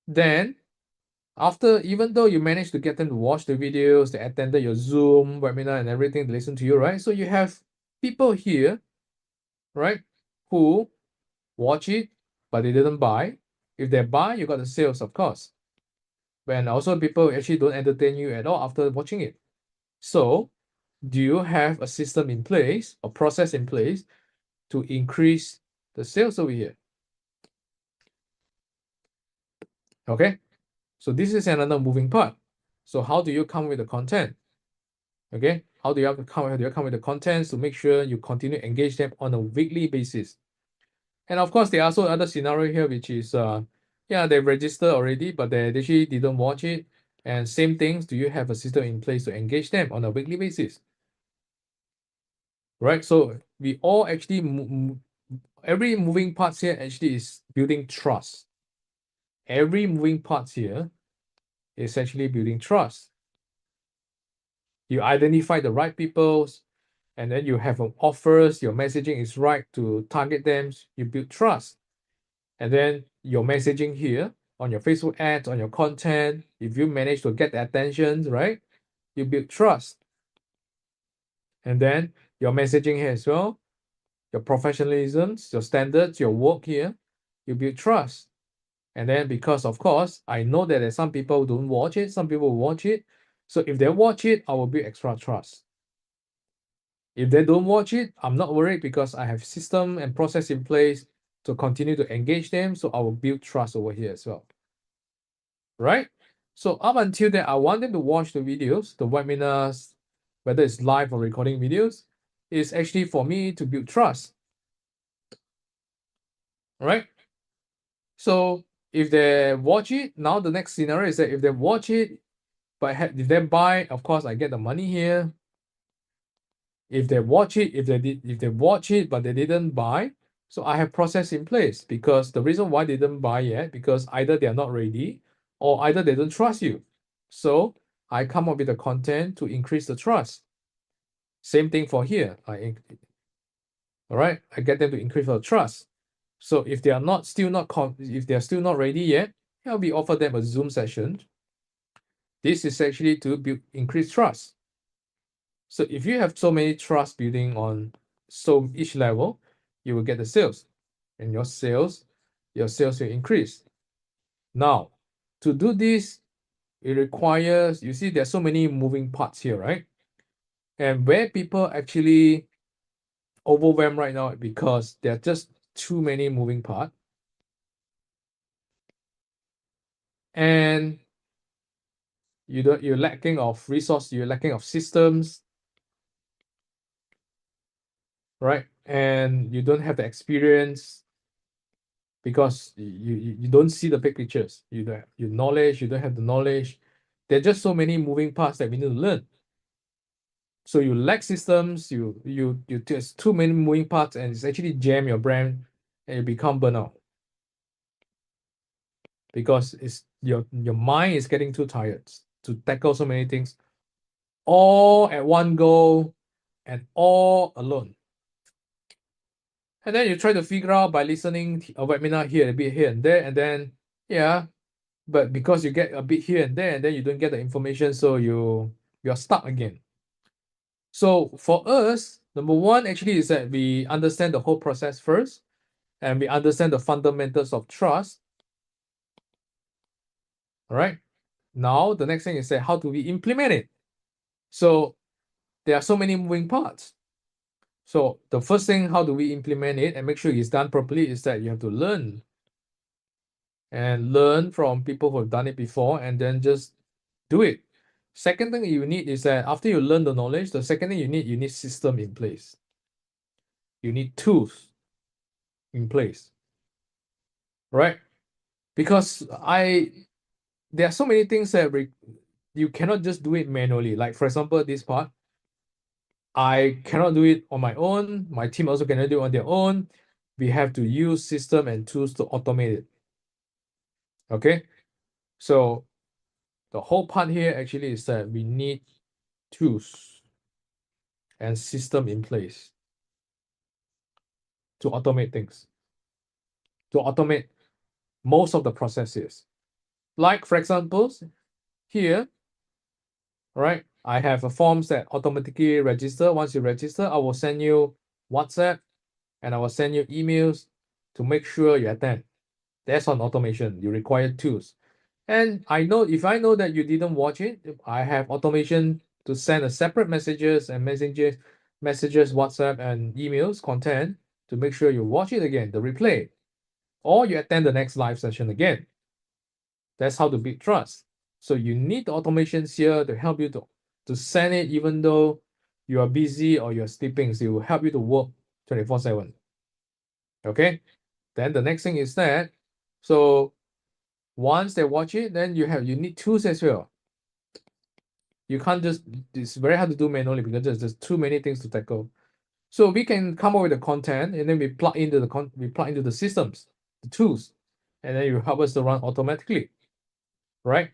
Then after, even though you managed to get them to watch the videos, they attended your Zoom webinar and everything, they listen to you, right? So you have people here, right, who watch it, but they didn't buy. If they buy, you got the sales, of course. And also people actually don't entertain you at all after watching it. So do you have a system in place, a process in place to increase the sales over here? Okay, so this is another moving part. So how do you come with the content? Okay, how do you come with the content to make sure you continue to engage them on a weekly basis? And of course, there are also other scenario here, which is yeah, they registered already, but they actually didn't watch it. And same things, do you have a system in place to engage them on a weekly basis? Right, so we all actually every moving parts here actually is building trust. Every moving parts here is actually building trust. You identify the right people, and then you have offers, your messaging is right to target them, you build trust. And then your messaging here on your Facebook ads, on your content, if you manage to get the attention, right, you build trust. And then your messaging here as well, your professionalism, your standards, your work here, you build trust. And then because, of course, I know that there's some people who don't watch it, some people watch it. So if they watch it, I will build extra trust. If they don't watch it, I'm not worried because I have system and process in place to continue to engage them. So I will build trust over here as well. Right? So up until then, I want them to watch the videos, the webinars, whether it's live or recording videos, is actually for me to build trust. Right? So if they watch it, now the next scenario is that if they watch it, but if they buy, of course, I get the money here. If they watch it, if they watch it, but they didn't buy, so I have process in place, because the reason why they didn't buy yet, because either they are not ready or either they don't trust you. So I come up with the content to increase the trust. Same thing for here. All right, I get them to increase the trust. So if they are if they are still not ready yet, I'll be offer them a Zoom session. This is actually to increase trust. So if you have so many trust building on each level, you will get the sales, and your sales will increase. Now, to do this, it requires, you see, there's so many moving parts here, right? And where people actually overwhelmed right now, because there are just too many moving parts. And you're lacking of resource, you're lacking of systems, right? And you don't have the experience, because you don't see the big pictures. You don't have your knowledge, you don't have the knowledge. There are just so many moving parts that we need to learn. So you lack systems, you there's too many moving parts, and it's actually jam your brain, and you become burnout. Because it's your mind is getting too tired to tackle so many things all at one go and all alone. And then you try to figure out by listening a webinar here, a bit here and there, and then but because you get a bit here and there, and then you don't get the information, so you're stuck again. So for us, number one actually is that we understand the whole process first, and we understand the fundamentals of trust. All right. Now the next thing is that how do we implement it? So there are so many moving parts. So the first thing, how do we implement it and make sure it's done properly, is that you have to learn. And learn from people who have done it before, and then just do it. Second thing you need is that after you learn the knowledge, the second thing you need system in place. You need tools in place, right? Because there are so many things that you cannot just do it manually. Like for example, this part, I cannot do it on my own. My team also cannot do it on their own. We have to use system and tools to automate it. Okay, so the whole part here actually is that we need tools and system in place to automate things, to automate most of the processes. Like for example, here, right, I have a forms that automatically register. Once you register, I will send you WhatsApp and I will send you emails to make sure you attend. That's on automation. You require tools. And if I know that you didn't watch it, I have automation to send a separate messages, WhatsApp and emails content to make sure you watch it again, the replay, or you attend the next live session again. That's how to build trust. So you need the automations here to help you to send it even though you are busy or you're sleeping. So it will help you to work 24/7. Okay. Then the next thing is that, so once they watch it, then you need tools as well. You can't it's very hard to do manually because there's too many things to tackle. So we can come up with the content, and then we plug into the systems, the tools, and then you help us to run automatically, right?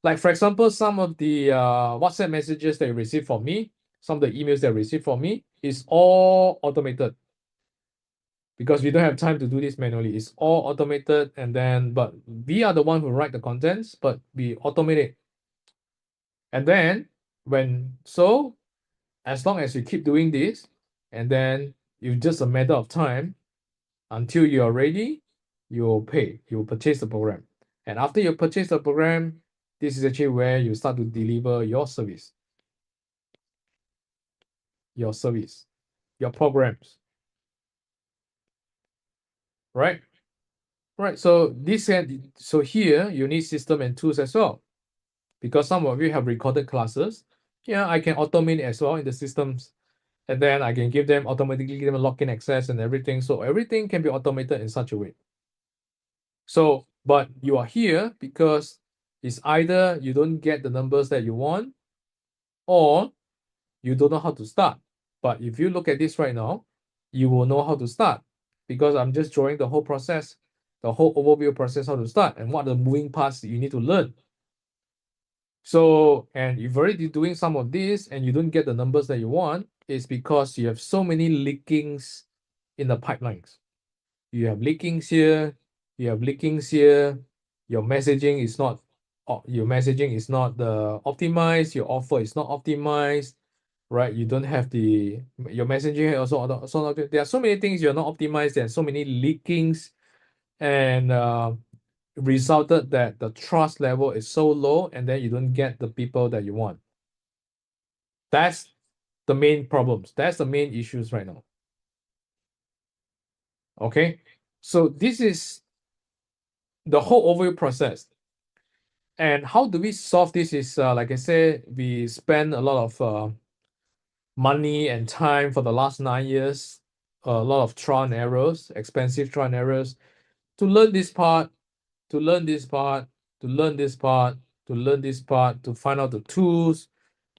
Like for example, some of the WhatsApp messages that you receive from me, some of the emails that you receive from me is all automated, because we don't have time to do this manually. It's all automated, and then but we are the one who write the contents, but we automate it. And then as long as you keep doing this, and then it's just a matter of time until you are ready, you'll purchase the program. And after you purchase the program, this is actually where you start to deliver your service, your programs, right? Right. So here you need system and tools as well, because some of you have recorded classes. Yeah, I can automate it as well in the systems, and then I can automatically give them login access and everything. So everything can be automated in such a way. So But you are here because it's either you don't get the numbers that you want, or you don't know how to start. But if you look at this right now, you will know how to start, because I'm just drawing the whole process, the whole overview process, how to start and what are the moving parts that you need to learn. So, and if you're already doing some of this and you don't get the numbers that you want, it's because you have so many leakings in the pipelines. You have leakings here, you have leakings here, your messaging is not optimized, your offer is not optimized, right? You don't have your messaging also there are so many things you're not optimized, and so many leakings, and resulted that the trust level is so low, and then you don't get the people that you want. That's the main problems. That's the main issues right now. Okay, so this is the whole overview process. And how do we solve this is, like I said, we spend a lot of money and time for the last 9 years, a lot of trial and errors, expensive trial and errors, to learn this part, to learn this part, to learn this part, to learn this part, to find out the tools,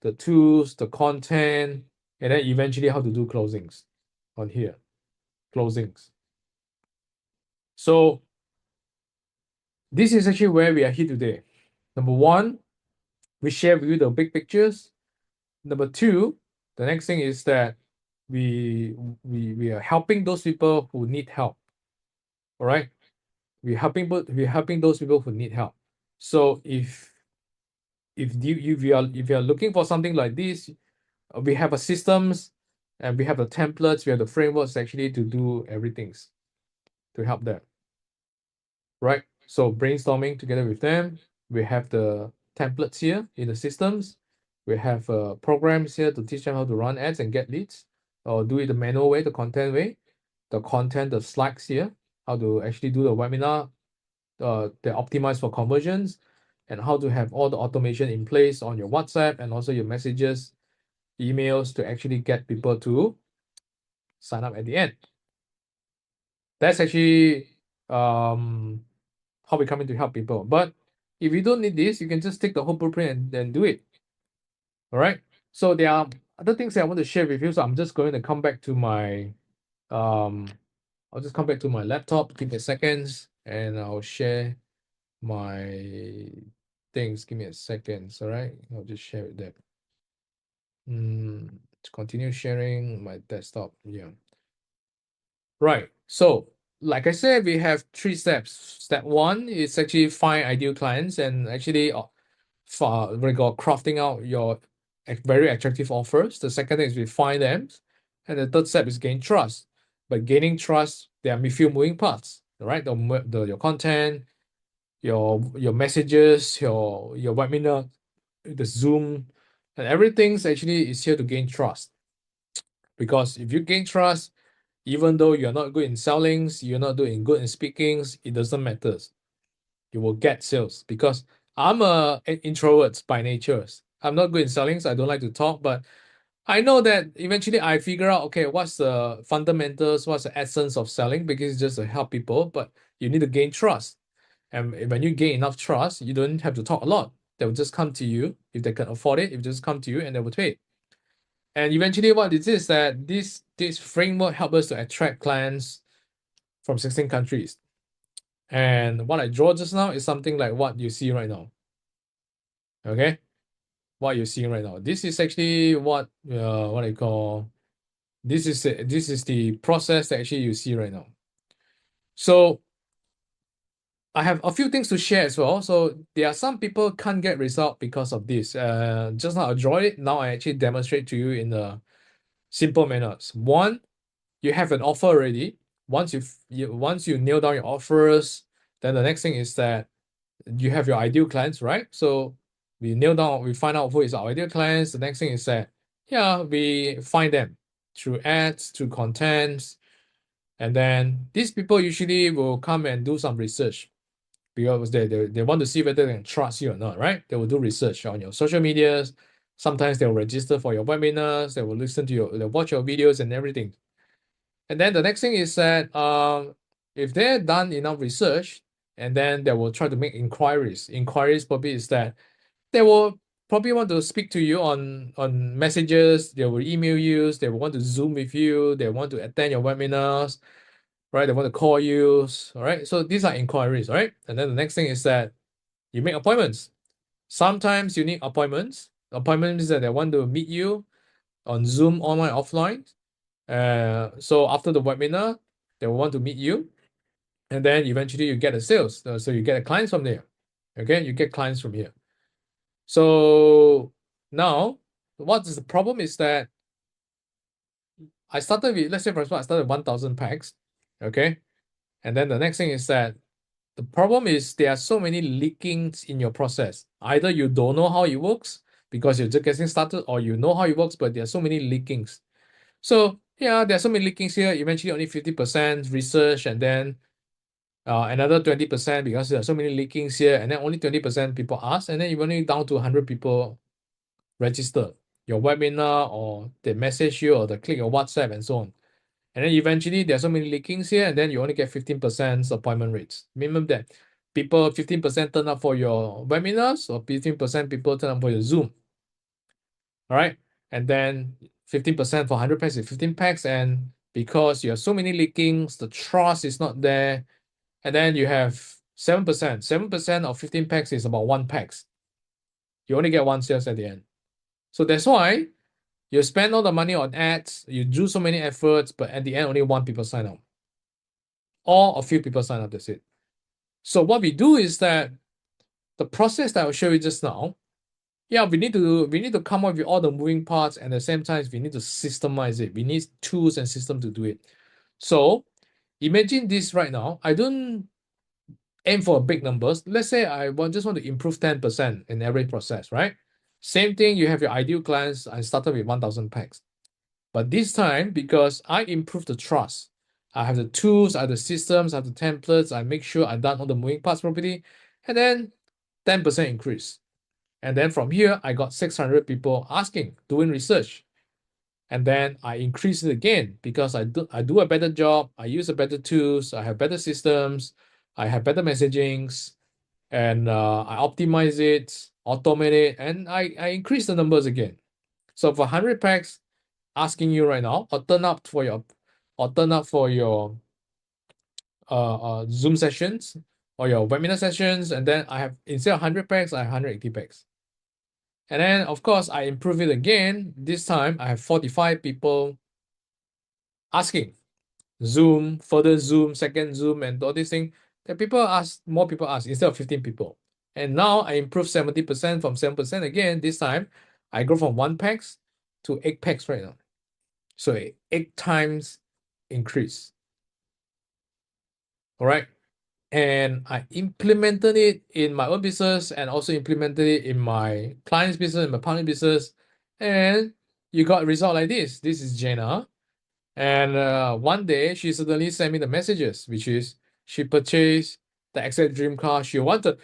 the content, and then eventually how to do closings on here, closings. So this is actually where we are here today. Number one, we share with you the big pictures. Number two, the next thing is that we are helping those people who need help. All right, we're helping those people who need help. So if you are looking for something like this, we have a systems, and we have the templates, we have the frameworks actually to do everything to help them. Right? So brainstorming together with them, we have the templates here in the systems. We have programs here to teach them how to run ads and get leads, or do it the manual way, the content way. The slides here, how to actually do the webinar, they're optimized for conversions, and how to have all the automation in place on your WhatsApp and also your messages, emails, to actually get people to sign up at the end. That's actually how we come in to help people. But if you don't need this, you can just take the whole blueprint and then do it. All right. So there are other things that I want to share with you. So I'm just going to come back to my I'll just come back to my laptop. Give me a second, and I'll share my things. Give me a second. All right. I'll just share it there. To continue sharing my desktop. Yeah. Right. So, like I said, we have 3 steps. Step 1 is actually find ideal clients, and actually we got crafting out your very attractive offers. The second thing is we find them, and the third step is gain trust. But gaining trust, there are a few moving parts, right? Your content, your messages, your webinar, the Zoom, and everything's actually is here to gain trust. Because if you gain trust, even though you're not good in sellings, you're not doing good in speakings, it doesn't matter. You will get sales, because I'm an introvert by nature. I'm not good in sellings. I don't like to talk, but I know that eventually I figure out, okay, what's the fundamentals, what's the essence of selling, because it's just to help people, but you need to gain trust. And when you gain enough trust, you don't have to talk a lot. They will just come to you if they can afford it. If they just come to you and they will pay. And eventually, what it is that this framework helps us to attract clients from 16 countries. And what I draw just now is something like what you see right now. Okay, what you're seeing right now. This is actually what I call. This is the process that actually you see right now. So I have a few things to share as well. So there are some people can't get result because of this. Just now I draw it. Now I actually demonstrate to you in a simple manners. One, you have an offer already. Once you nail down your offers, then the next thing is that you have your ideal clients, right? So we find out who is our ideal clients. The next thing is that, we find them through ads, through contents, and then these people usually will come and do some research, because they want to see whether they can trust you or not, right? They will do research on your social medias. Sometimes they will register for your webinars. They will they'll watch your videos and everything. And then the next thing is that if they're done enough research and then they will try to make inquiries. Inquiries probably is that they will probably want to speak to you on messages, they will email you, they will want to Zoom with you, they want to attend your webinars, right? They want to call you, all right? So these are inquiries, right? And then the next thing is that you make appointments. Sometimes you need appointments. Appointments that they want to meet you on Zoom, online, offline. So after the webinar, they will want to meet you. And then eventually you get the sales. So you get the clients from there. Okay, you get clients from here. So now, what is the problem is that I started with, let's say for example, I started with 1,000 packs. Okay. And then the next thing is that the problem is there are so many leakings in your process. Either you don't know how it works because you're just getting started, or you know how it works, but there are so many leakings. So yeah, there are so many leakings here. Eventually only 50% research, and then another 20% because there are so many leakings here, and then only 20% people ask, and then you're only down to 100 people register your webinar, or they message you, or they click your WhatsApp and so on. And then eventually there's so many leakings here, and then you only get 15% appointment rates. Minimum that people 15% turn up for your webinars, or 15% people turn up for your Zoom. All right. And then 15% for 100 packs is 15 packs. And because you have so many leakings, the trust is not there. And then you have 7%. 7% of 15 packs is about 1 packs. You only get 1 sales at the end. So that's why you spend all the money on ads, you do so many efforts, but at the end, only 1 people sign up. Or a few people sign up, that's it. So what we do is that the process that I'll show you just now, yeah, we need to come up with all the moving parts, and at the same time, we need to systemize it. We need tools and systems to do it. So imagine this right now. I don't aim for big numbers. Let's say I just want to improve 10% in every process, right? Same thing, you have your ideal clients. I started with 1,000 packs. But this time, because I improved the trust, I have the tools, I have the systems, I have the templates, I make sure I've done all the moving parts properly, and then 10% increase. And then from here, I got 600 people asking, doing research. And then I increase it again because I do a better job, I use a better tools, I have better systems, I have better messagings, and I optimize it, automate it, and I increase the numbers again. So for 100 packs, asking you right now, or turn up for your Zoom sessions or your webinar sessions, and then I have, instead of 100 packs, I have 180 packs. And then of course I improve it again. This time I have 45 people asking. Zoom, further Zoom, second Zoom, and all these things. That more people ask instead of 15 people. And now I improve 70% from 7% again. This time I go from 1 packs to 8 packs right now. So 8 times increase. All right. And I implemented it in my own business, and also implemented it in my client's business, in my partner business. And you got a result like this. This is Jenna. And one day she suddenly sent me the messages, which is she purchased the exact dream car she wanted.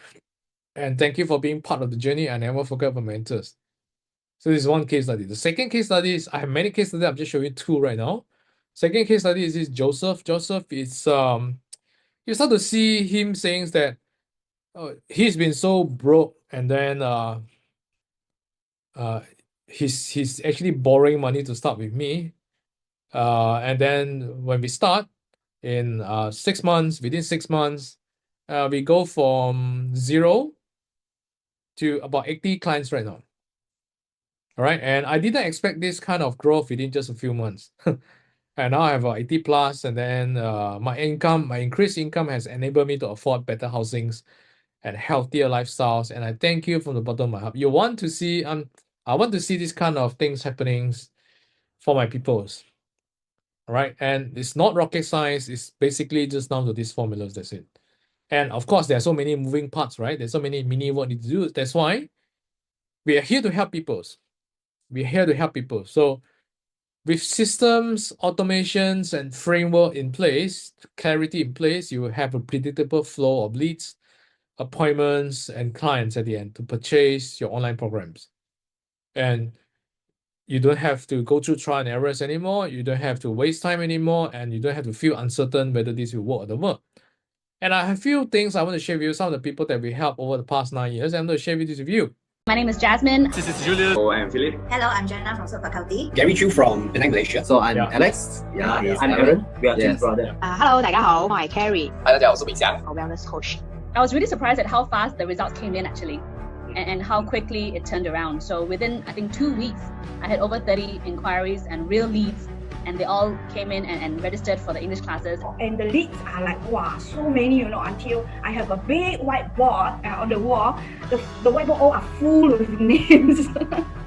And thank you for being part of the journey. I never forget my mentors. So this is one case study. The second case study is, I have many case studies. I'm just showing 2 right now. Second case study is this Joseph. Joseph is you start to see him saying that he's been so broke, and then he's actually borrowing money to start with me. And then when we start in 6 months, within 6 months, we go from 0 to about 80 clients right now. All right, and I didn't expect this kind of growth within just a few months. And now I have 80 plus, and then my increased income has enabled me to afford better housings and healthier lifestyles. And I thank you from the bottom of my heart. I want to see this kind of things happening for my peoples. All right, and it's not rocket science. It's basically just down to these formulas. That's it. And of course, there are so many moving parts, right? There's so many mini what need to do. That's why we are here to help people. We're here to help people. So with systems, automations, and framework in place, clarity in place, you will have a predictable flow of leads, appointments, and clients at the end to purchase your online programs. And you don't have to go through trial and errors anymore. You don't have to waste time anymore, and you don't have to feel uncertain whether this will work or not work. And I have a few things I want to share with you, some of the people that we helped over the past 9 years, and I'm going to share this with you. My name is Jasmine. This is Julius. Oh, I'm Philip. Hello, I'm Jenna from Super County. Gary Chu from Penang, Malaysia. So I'm Yeah. Alex. Yeah, he's I'm Aaron. We are Yes. twin brother. Hello，大家好，我係 Carrie， 嗨，大家好，我是伟翔。 wellness coach。 I was really surprised at how fast the results came in actually, and how quickly it turned around. So within, I think, 2 weeks, I had over 30 inquiries and real leads, and they all came in and registered for the English classes. And the leads are like, wow, so many, until I have a big whiteboard on the wall. The whiteboard all are full with names.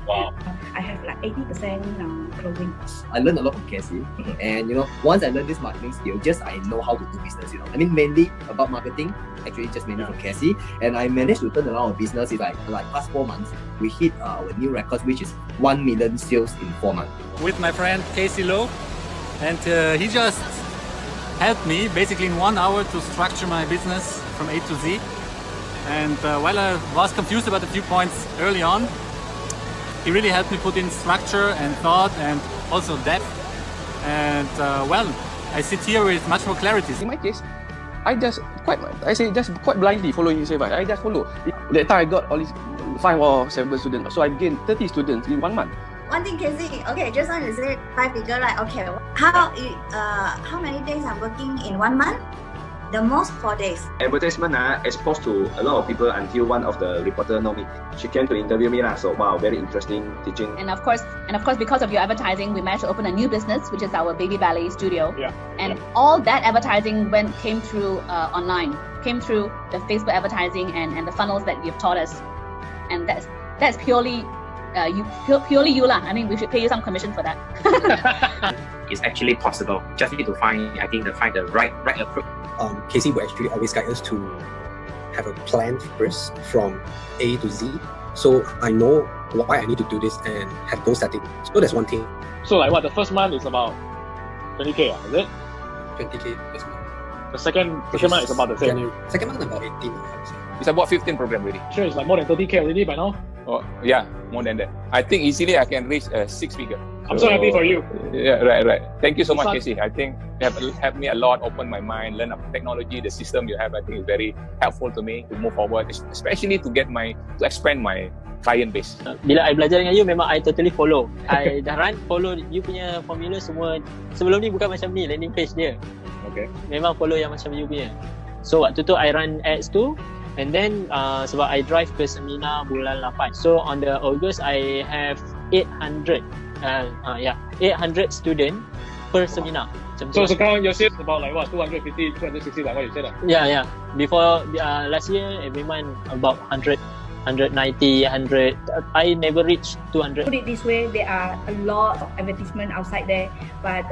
Wow. I have like 80% closing. I learned a lot from Cassie, and once I learned this marketing skill, just I know how to do business. I mean, mainly about marketing. Actually, just mainly from Cassie, and I managed to turn around our business. It's like past 4 months, we hit our new records, which is 1 million sales in 4 months. With my friend Casey Lowe, and he just helped me basically in 1 hour to structure my business from A to Z. And while I was confused about a few points early on, he really helped me put in structure and thought and also depth. And well, I sit here with much more clarity. In my case, I just quite blindly following his advice. I just follow. That time I got all these 5 or 7 students, so I gained 30 students in 1 month. One thing, Casey. Okay, just now you said 5 figure, right? Okay. How many days I'm working in 1 month? The most 4 days. Advertisement exposed to a lot of people until one of the reporter know me. She came to interview me lah. So wow, very interesting teaching. And of course, because of your advertising, we managed to open a new business, which is our baby ballet studio. Yeah. And all that advertising came through online, came through the Facebook advertising and the funnels that you've taught us. And that's purely purely you lah. I mean, we should pay you some commission for that. It's actually possible. Just need to find the right approach. Casey will actually always guide us to have a plan first from A to Z. So I know why I need to do this and have goal setting. So that's one thing. So like what, the first month is about 20k, is it? 20k first month. The second month is about the same. January. Second month about 18. I would say. It's about 15 program already. Sure, it's like more than 30k already by now. Oh, yeah, more than that. I think easily I can reach 6 figure. I'm so happy for you. Yeah, right. Thank you so much, Casey. I think you have helped me a lot, open my mind, learn about technology, the system you have. I think is very helpful to me to move forward, especially to expand my client base. Bila I belajar dengan you, memang I totally follow. I dah follow you punya formula semua. Sebelum ni bukan macam ni landing page dia. Okay. Memang follow yang macam you punya. So waktu tu I run ads tu. And then sebab I drive ke seminar bulan 8. So on the August I have 800 800 student per seminar. So sekarang your sales about like what, 250, 260 like what you said lah? Yeah. Before last year every month about 100, 190, 100. I never reached 200. Put it this way, there are a lot of advertisement outside there, but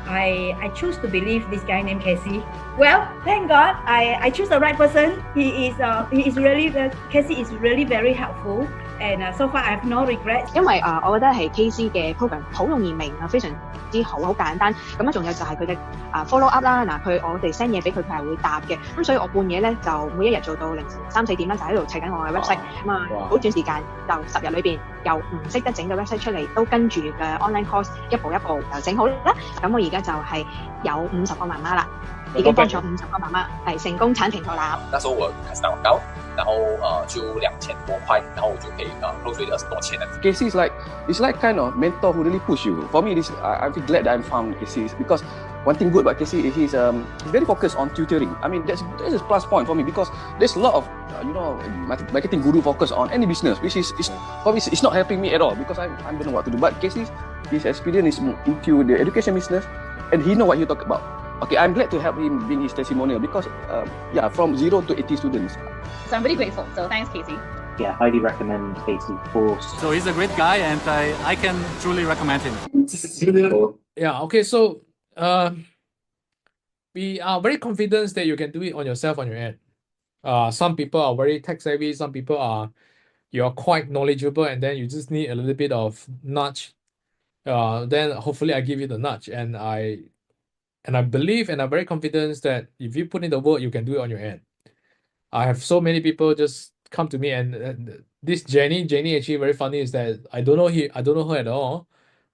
I choose to believe this guy named Casey. Well, thank God, I choose the right person. He is really Casey is really very helpful, and so far I have no regrets. 因為我覺得係 KC 嘅 program 好容易明啊，非常之好，好簡單。咁啊，仲有就係佢嘅follow up 啦。嗱，我哋 send 嘢俾佢，佢係會答嘅。咁所以我半夜咧就每一日做到凌晨3、4點啦，就喺度砌緊我嘅 website。咁啊，好短時間就10日裏邊由唔識得整嘅 website 出嚟，都跟住嘅 online course 一步一步就整好啦。咁我而家就係有50個媽媽啦，已經幫咗50個媽媽係成功產前投籃。那時候我開始打廣告，然後就2000多塊，然後我就可以close with 20多千的。Casey is like kind of mentor who really push you. For me, I feel glad that I found Casey because one thing good about Casey is he's very focused on tutoring. I mean that's a plus point for me because there's a lot of marketing guru focus on any business, which is for me it's not helping me at all because I don't know what to do. But Casey, his experience is into the education business, and he know what he talk about. Okay, I'm glad to help him being his testimonial because from 0 to 80 students. So I'm really grateful. So thanks, Casey. Yeah, highly recommend Casey for. So he's a great guy, and I can truly recommend him. Yeah, okay, so we are very confident that you can do it on yourself on your end. Some people are very tech savvy, some people you're quite knowledgeable, and then you just need a little bit of nudge. Then hopefully I give you the nudge, and I believe and I'm very confident that if you put in the work, you can do it on your end. I have so many people just come to me, and this Jenny actually very funny is that I don't know her at all,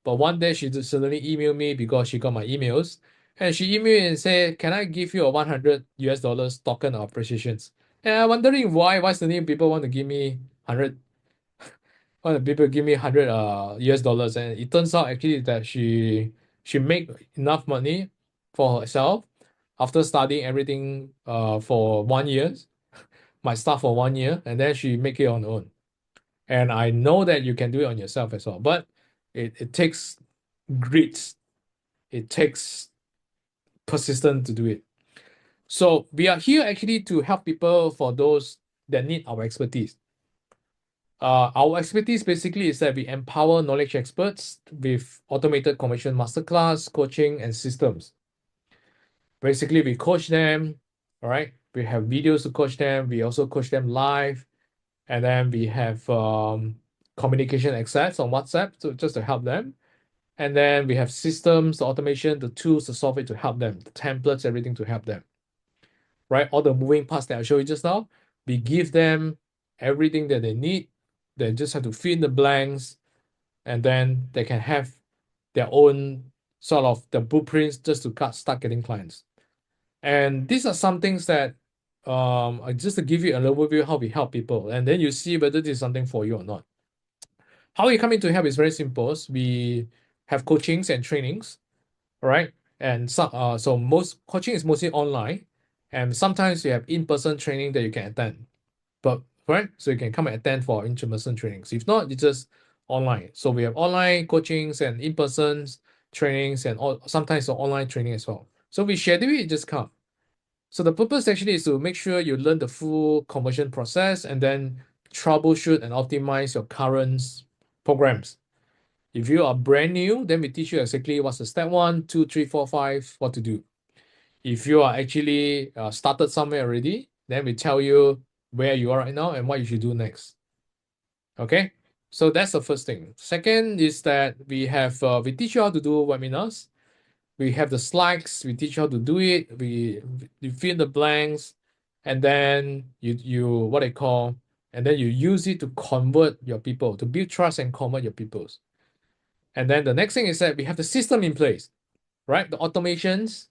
but one day she just suddenly emailed me because she got my emails, And she emailed me and said, "Can I give you a $100 token of appreciations?" And I'm wondering why suddenly people want to give me 100 why the people give me 100 US dollars. And it turns out actually that she make enough money for herself after studying everything for 1 year, my stuff for 1 year, and then she make it on her own. And I know that you can do it on yourself as well, but it takes grit, it takes persistence to do it. So we are here actually to help people for those that need our expertise. Our expertise basically is that we empower knowledge experts with automated conversion masterclass, coaching, and systems. Basically, we coach them, all right? We have videos to coach them. We also coach them live. And then we have communication access on WhatsApp just to help them. And then we have systems, the automation, the tools, the software to help them, the templates, everything to help them, right? All the moving parts that I showed you just now, we give them everything that they need. They just have to fill in the blanks, and then they can have their own sort of the blueprints just to start getting clients. And these are some things that just to give you an overview how we help people, and then you see whether this is something for you or not. How we come in to help is very simple. We have coachings and trainings, right? And so most coaching is mostly online, and sometimes you have in-person training that you can attend. But right, so you can come and attend for in-person trainings. If not, it's just online. So we have online coachings and in-person trainings, and sometimes online training as well. So we schedule it, just come. So the purpose actually is to make sure you learn the full conversion process and then troubleshoot and optimize your current programs. If you are brand new, then we teach you exactly what's the step 1, 2, 3, 4, 5, what to do. If you are actually started somewhere already, then we tell you where you are right now and what you should do next. Okay, so that's the first thing. Second is that we teach you how to do webinars. We have the slides. We teach you how to do it. You fill in the blanks, and then you and then you use it to convert your people, to build trust and convert your peoples. And then the next thing is that we have the system in place, right? The automations,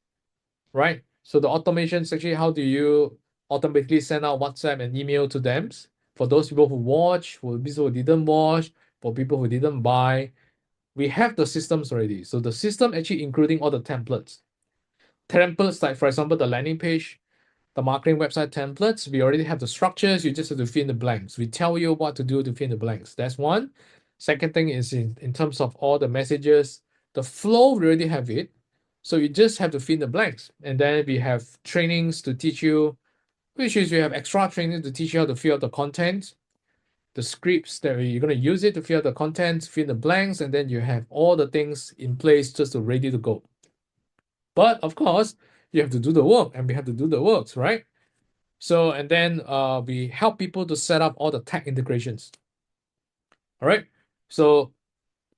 right? So the automations actually, how do you automatically send out WhatsApp and email to them? For those people who watch, for people who didn't watch, for people who didn't buy, we have the systems already. So the system actually including all the templates. Templates like, for example, the landing page, the marketing website templates, we already have the structures. You just have to fill in the blanks. We tell you what to do to fill in the blanks. That's one. Second thing is in terms of all the messages, the flow, we already have it. So you just have to fill in the blanks. And then we have trainings to teach you, which is we have extra training to teach you how to fill out the content, the scripts that you're going to use it to fill out the content, fill in the blanks, and then you have all the things in place just to ready to go. But of course, you have to do the work, and we have to do the works, right? So, and then we help people to set up all the tech integrations. All right. So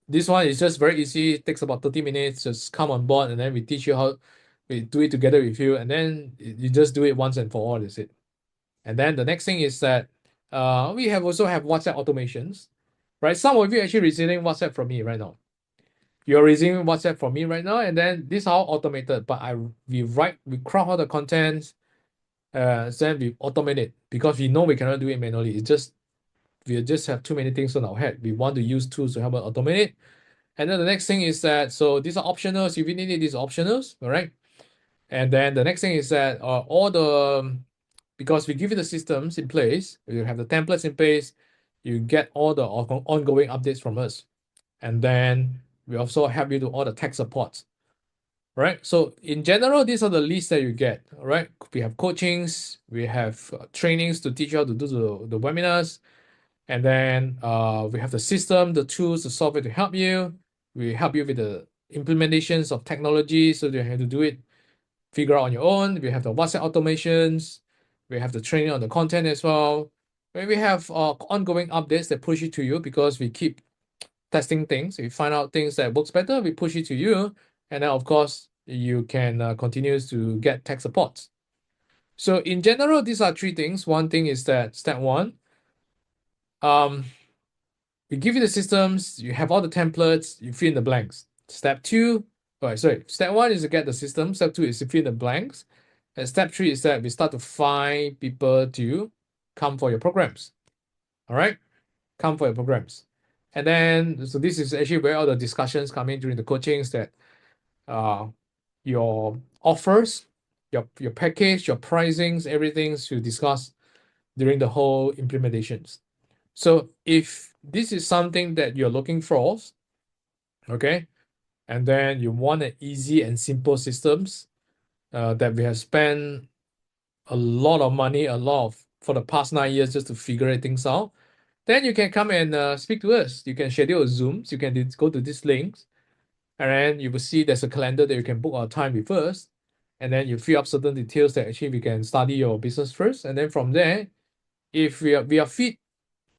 this one is just very easy. It takes about 30 minutes. Just come on board, and then we teach you how we do it together with you, and then you just do it once and for all. Is it? And then the next thing is that we also have WhatsApp automations, right? Some of you actually receiving WhatsApp from me right now. You're receiving WhatsApp from me right now, and then this is all automated. But we craft all the contents, then we automate it because we know we cannot do it manually. We just have too many things on our head. We want to use tools to help us automate it. And then the next thing is that, so these are optionals. If you need it, these are optionals, all right? And then the next thing is that because we give you the systems in place, you have the templates in place, you get all the ongoing updates from us. And then we also help you do all the tech supports, right? So in general, these are the lists that you get, right? We have coachings, we have trainings to teach you how to do the webinars, and then we have the system, the tools, the software to help you. We help you with the implementations of technology, so you have to do it, figure out on your own. We have the WhatsApp automations. We have the training on the content as well. We have ongoing updates that push it to you because we keep testing things. We find out things that works better, we push it to you. And then, of course, you can continue to get tech supports. So in general, these are three things. One thing is that step 1, we give you the systems, you have all the templates, you fill in the blanks. Step 2, Alright, sorry. Step 1 is to get the system. Step 2 is to fill the blanks. And step 3 is that we start to find people to come for your programs. All right, come for your programs. And then, so this is actually where all the discussions come in during the coachings, that your offers, your package, your pricings, everything to discuss during the whole implementations. So if this is something that you're looking for, okay, and then you want an easy and simple systems that we have spent a lot of money, for the past 9 years just to figure things out, then you can come and speak to us. You can schedule a Zooms. You can go to these links, and then you will see there's a calendar that you can book our time with us, and then you fill up certain details that actually we can study your business first, and then from there, if we are fit,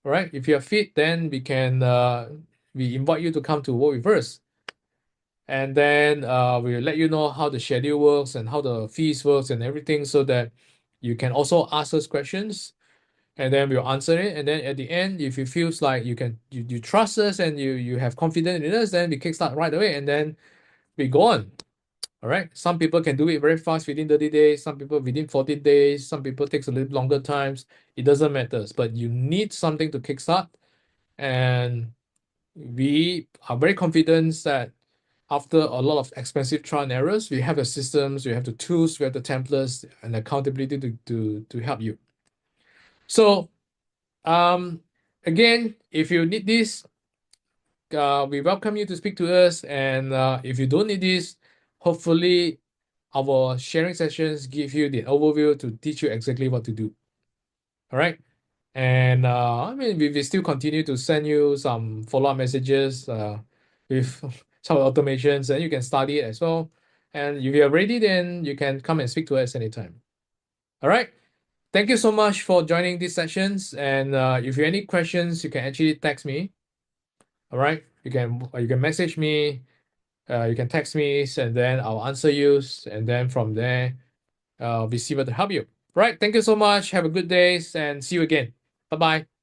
right? If you are fit, then we invite you to come to work with us, and then we'll let you know how the schedule works and how the fees works and everything, so that you can also ask us questions, and then we'll answer it. And then at the end, if it feels like you trust us and you have confidence in us, then we kickstart right away, and then we go on. All right. Some people can do it very fast within 30 days. Some people within 14 days. Some people takes a little longer times. It doesn't matter. But you need something to kickstart, and we are very confident that after a lot of expensive trial and errors, we have the systems, we have the tools, we have the templates and accountability to help you. So again, if you need this, we welcome you to speak to us. And if you don't need this, hopefully our sharing sessions give you the overview to teach you exactly what to do. All right. And I mean, we still continue to send you some follow-up messages with some automations, and you can study it as well. And if you're ready, then you can come and speak to us anytime. All right. Thank you so much for joining these sessions. And if you have any questions, you can actually text me. All right. You can message me. You can text me, and then I'll answer you. And then from there, we see what to help you. Right. Thank you so much. Have a good day, and see you again. Bye bye.